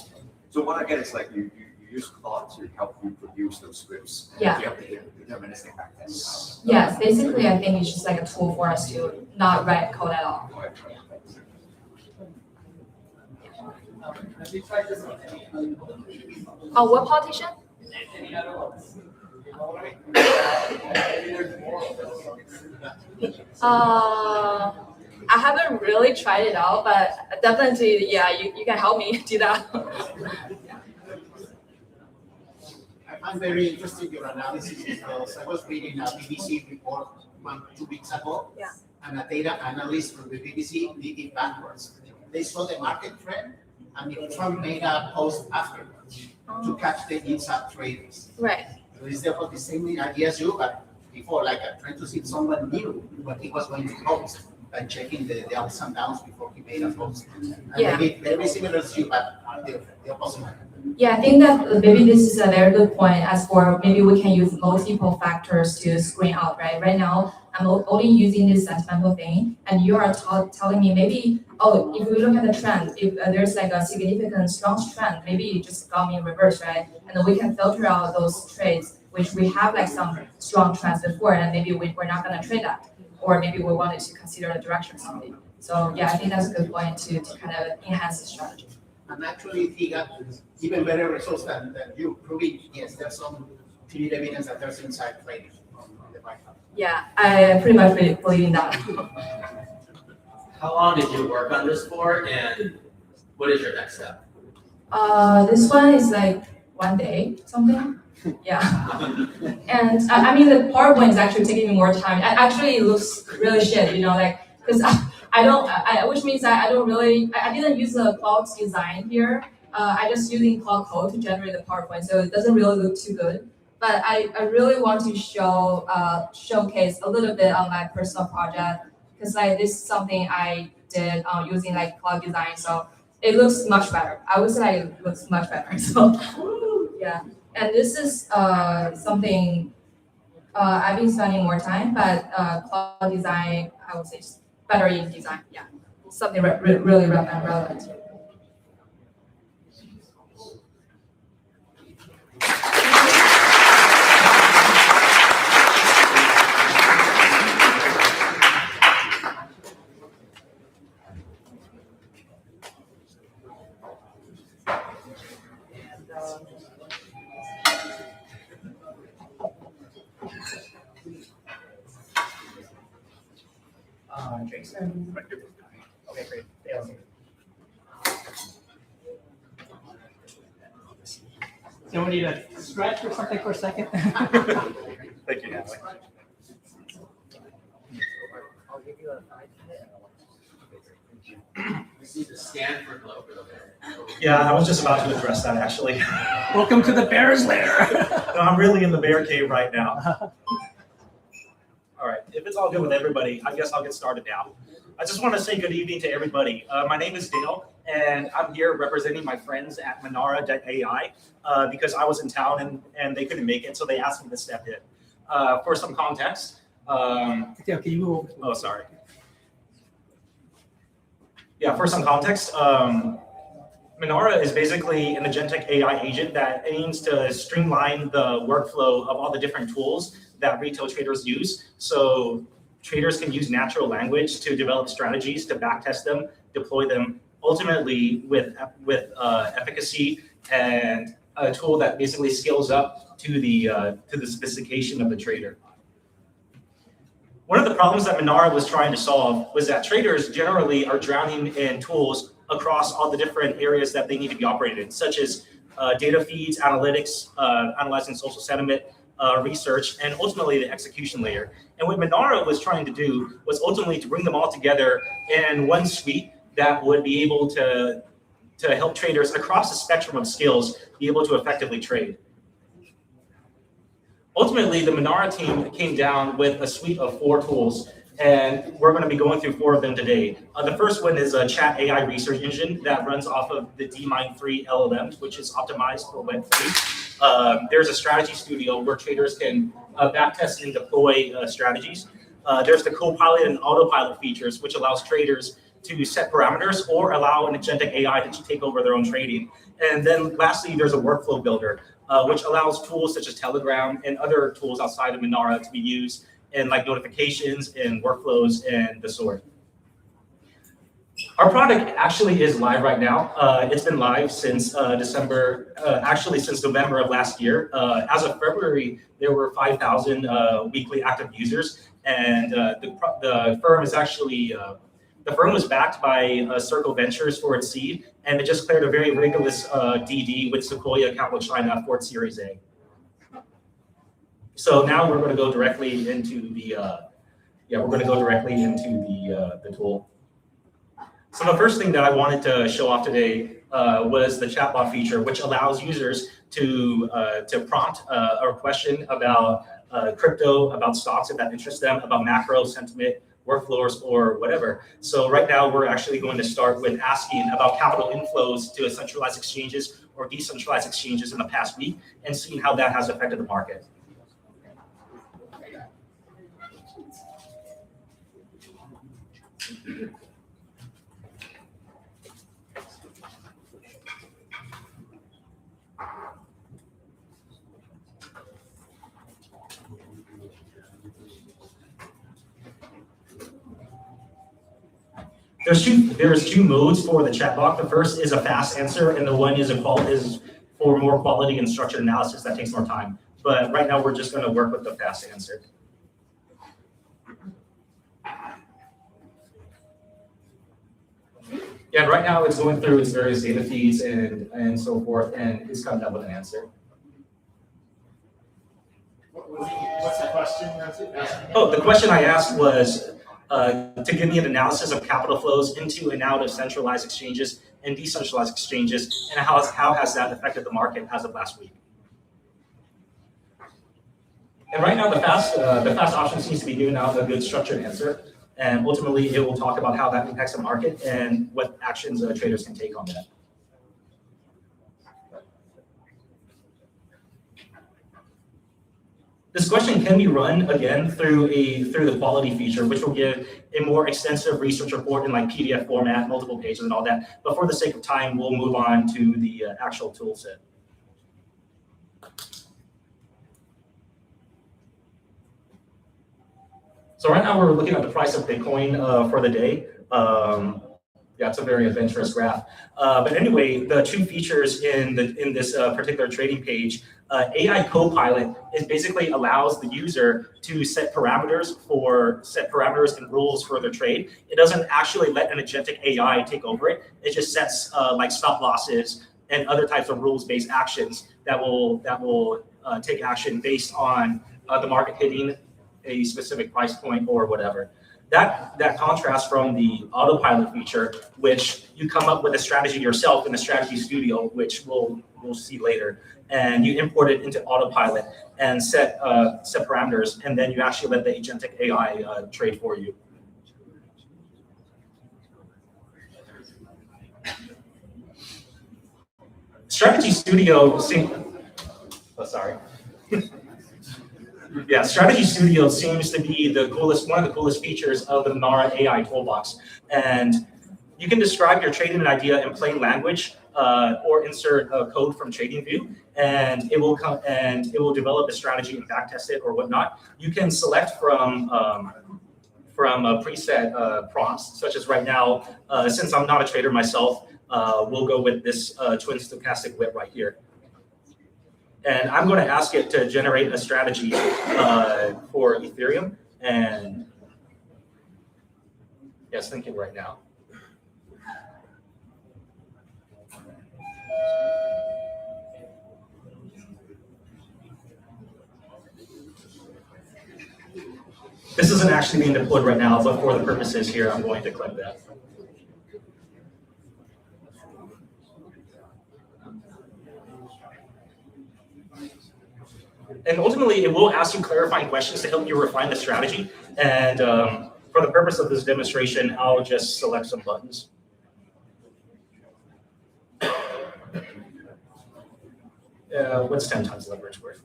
So what I get is like you use Claude to help you produce those scripts. Yeah. You have the deterministic backtests. Yes, basically I think it's just like a tool for us to not write code at all. Have you tried this on any Oh, what politician? other ones? I haven't really tried it out, but definitely, yeah, you can help me do that. I'm very interested in your analysis because I was reading a BBC report 2 weeks ago. Yeah. And a data analyst from the BBC did it backwards. They saw the market trend, and if Trump made a post afterwards to catch the inside traders. Right. So it's therefore the same idea as you, but before, like trying to see if someone knew what he was going to post and checking the ups and downs before he made a post. And Yeah. maybe very similar to you, but the opposite. Yeah, I think that maybe this is a very good point as for maybe we can use multiple factors to screen out, right? Right now, I'm only using this sentimental thing, and you are telling me maybe, oh, if we look at the trend, if there's like a significant strong trend, maybe it just got me in reverse, right? And then we can filter out those trades, which we have like some strong trends before, and maybe we're not gonna trade that, or maybe we wanted to consider the direction or something. So yeah, I think that's a good point to kind of enhance the strategy. And actually, he got even better results than you, proving, yes, there's some clear evidence that there's inside trading on the White House. Yeah, I pretty much believe in that. How long did you work on this for, and what is your next step? This one is like 1 day, something. Yeah. And I mean, the PowerPoint is actually taking me more time. Actually, it looks really shit, like, because which means I didn't use the Cloud design here. I just using Cloud Code to generate the PowerPoint, so it doesn't really look too good. But I really want to showcase a little bit on my personal project, because like this is something I did using like Cloud design, so it looks much better. I would say it looks much better. So yeah, and this is something I've been spending more time, but cloud design, I would say just battery design, yeah, something really relevant. Jason. Okay, great. Yeah. So we need a stretch or something for a second? Thank you, Natalie. We need to scan for glow for the bear. Yeah, I was just about to address that actually. Welcome to the bear's lair. No, I'm really in the bear cave right now. All right, if it's all good with everybody, I guess I'll get started now. I just want to say good evening to everybody. My name is Dale, and I'm here representing my friends at Manara.ai because I was in town and they couldn't make it, so they asked me to step in. For some context. Okay, you move over. Oh, sorry. Yeah, for some context, Manara is basically an agentic AI agent that aims to streamline the workflow of all the different tools that retail traders use. So traders can use natural language to develop strategies, to backtest them, deploy them, ultimately with efficacy and a tool that basically scales up to the sophistication of the trader. One of the problems that Manara was trying to solve was that traders generally are drowning in tools across all the different areas that they need to be operated in, such as data feeds, analytics, analyzing social sentiment, research, and ultimately the execution layer. And what Manara was trying to do was ultimately to bring them all together in one suite that would be able to help traders across the spectrum of skills be able to effectively trade. Ultimately, the Manara team came down with a suite of 4 tools, and we're going to be going through 4 of them today. The first one is a chat AI research engine that runs off of the DMind3 LLM, which is optimized for Web3. There's a strategy studio where traders can backtest and deploy strategies. There's the co-pilot and autopilot features, which allows traders to set parameters or allow an agentic AI to take over their own trading. And then lastly, there's a workflow builder, which allows tools such as Telegram and other tools outside of Manara to be used in like notifications and workflows and the sort. Our product actually is live right now. It's been live since November of last year. As of February, there were 5,000 weekly active users, and the firm is actually the firm was backed by Circle Ventures for its seed, and it just cleared a very rigorous DD with Sequoia Capital China for its Series A. So now we're going to go directly into the the tool. So the first thing that I wanted to show off today was the chatbot feature, which allows users to prompt a question about crypto, about stocks if that interests them, about macro sentiment, workflows, or whatever. So right now we're actually going to start with asking about capital inflows to centralized exchanges or decentralized exchanges in the past week and seeing how that has affected the market. There's two modes for the chatbot. The first is a fast answer, and the one is for more quality and structured analysis that takes more time. But right now, we're just going to work with the fast answer. Yeah, right now it's going through its various data feeds and so forth, and it's coming up with an answer. What's the question? Oh, the question I asked was to give me an analysis of capital flows into and out of centralized exchanges and decentralized exchanges, and how has that affected the market as of last week? And right now, the fast option seems to be giving out a good structured answer, and ultimately, it will talk about how that impacts the market and what actions traders can take on that. This question can be run again through the quality feature, which will give a more extensive research report in like PDF format, multiple pages and all that. But for the sake of time, we'll move on to the actual tool set. So right now we're looking at the price of Bitcoin for the day. Yeah, it's a very adventurous graph. But anyway, the two features in this particular trading page, AI Copilot basically allows the user to set parameters and rules for their trade. It doesn't actually let an agentic AI take over it. It just sets like stop losses and other types of rules-based actions that will take action based on the market hitting a specific price point or whatever. That contrasts from the autopilot feature, which you come up with a strategy yourself in the strategy studio, which we'll see later, and you import it into autopilot and set parameters, and then you actually let the agentic AI trade for you. Strategy Studio Yeah, Strategy Studio seems to be one of the coolest features of the Minara AI toolbox. And you can describe your trading idea in plain language or insert a code from TradingView, and it will develop a strategy and backtest it or whatnot. You can select from preset prompts, such as right now, since I'm not a trader myself, we'll go with this twin stochastic whip right here. And I'm going to ask it to generate a strategy for Ethereum. And yes, thinking right now. This isn't actually being deployed right now, but for the purposes here, I'm going to click that. And ultimately, it will ask you clarifying questions to help you refine the strategy. And for the purpose of this demonstration, I'll just select some buttons. What's 10 times leverage worth?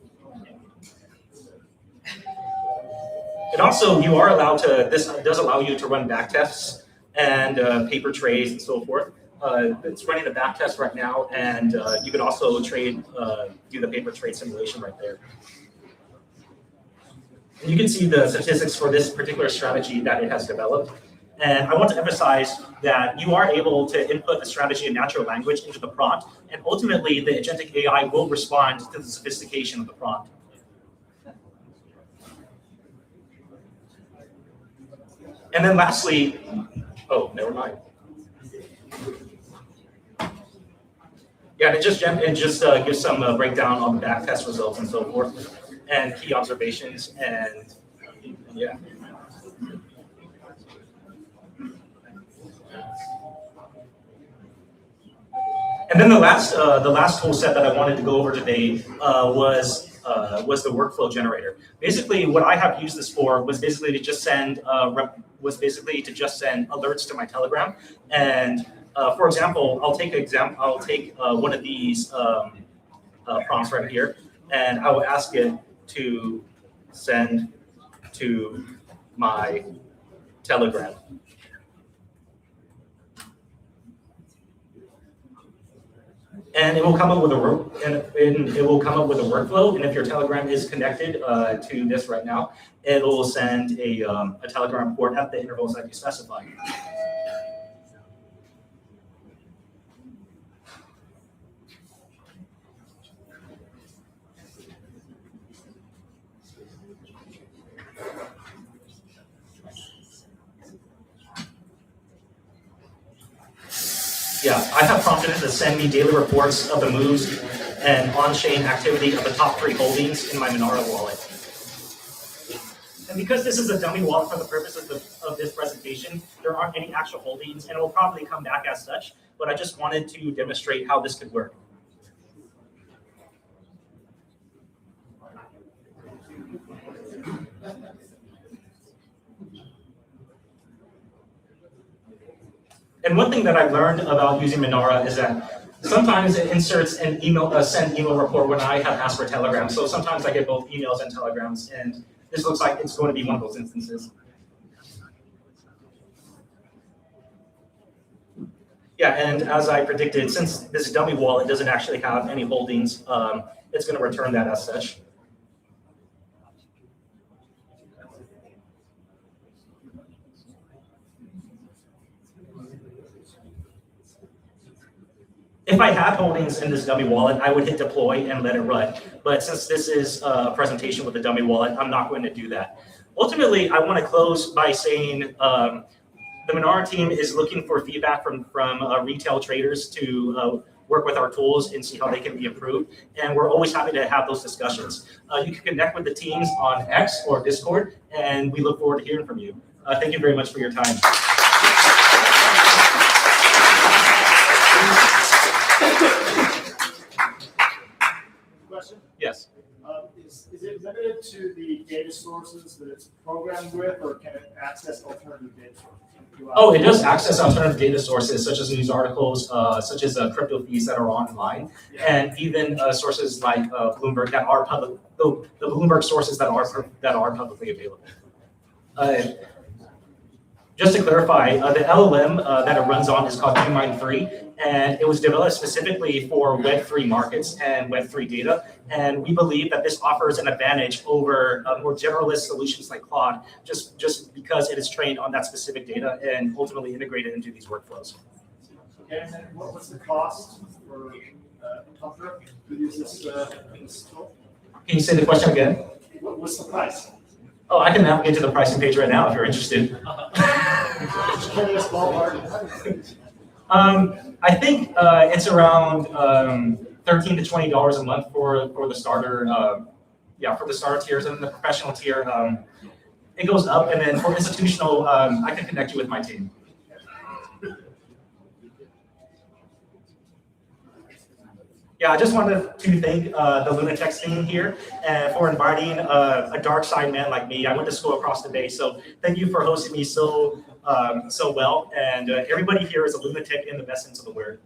And also, you are allowed to, this does allow you to run back tests and paper trades and so forth. It's running the back test right now, and you can also do the paper trade simulation right there. And you can see the statistics for this particular strategy that it has developed. And I want to emphasize that you are able to input the strategy in natural language into the prompt, and ultimately the agentic AI will respond to the sophistication of the prompt. And then lastly, oh, never mind. Yeah, it just gives some breakdown on the back test results and so forth, and key observations, and yeah. And then the last tool set that I wanted to go over today was the workflow generator. Basically, what I have used this for was basically to just send alerts to my Telegram. And for example, I'll take one of these prompts right here, and I will ask it to send to my Telegram. And it will come up with a workflow. And if your Telegram is connected to this right now, it will send a Telegram port at the intervals that you specify. Yeah, I have prompted it to send me daily reports of the moves and on-chain activity of the top 3 holdings in my Minara wallet. And because this is a dummy wallet for the purposes of this presentation, there aren't any actual holdings, and it will probably come back as such, but I just wanted to demonstrate how this could work. And one thing that I've learned about using Minara is that Sometimes it inserts an email, a send email report when I have asked for telegrams. So sometimes I get both emails and telegrams, and this looks like it's going to be one of those instances. Yeah, and as I predicted, since this dummy wallet doesn't actually have any holdings, it's going to return that as such. If I had holdings in this dummy wallet, I would hit deploy and let it run. But since this is a presentation with a dummy wallet, I'm not going to do that. Ultimately, I want to close by saying the Menara team is looking for feedback from retail traders to work with our tools and see how they can be improved. And we're always happy to have those discussions. You can connect with the teams on X or Discord, and we look forward to hearing from you. Thank you very much for your time. Question? Yes. Is it limited to the data sources that it's programmed with, or can it access alternative data sources? Oh, it does access alternative data sources such as news articles, such as crypto feeds that are online, and even sources like Bloomberg that are public. The Bloomberg sources that are publicly available. Just to clarify, the LLM that it runs on is called DMind3, and it was developed specifically for Web3 markets and Web3 data. And we believe that this offers an advantage over more generalist solutions like Claude, just because it is trained on that specific data and ultimately integrated into these workflows. Okay, and then what's the cost for Tufter to use this tool? Can you say the question again? What's the price? Oh, I can navigate to the pricing page right now if you're interested. Just give me a ballpark. I think it's around $13 to $20 a month for the starter. For the starter tiers, and the professional tier, it goes up. And then for institutional, I can connect you with my team. Yeah, I just wanted to thank the Lunatechs team here for inviting a dark side man like me. I went to school across the bay, so thank you for hosting me so well. And everybody here is a Lunatech in the best sense of the word.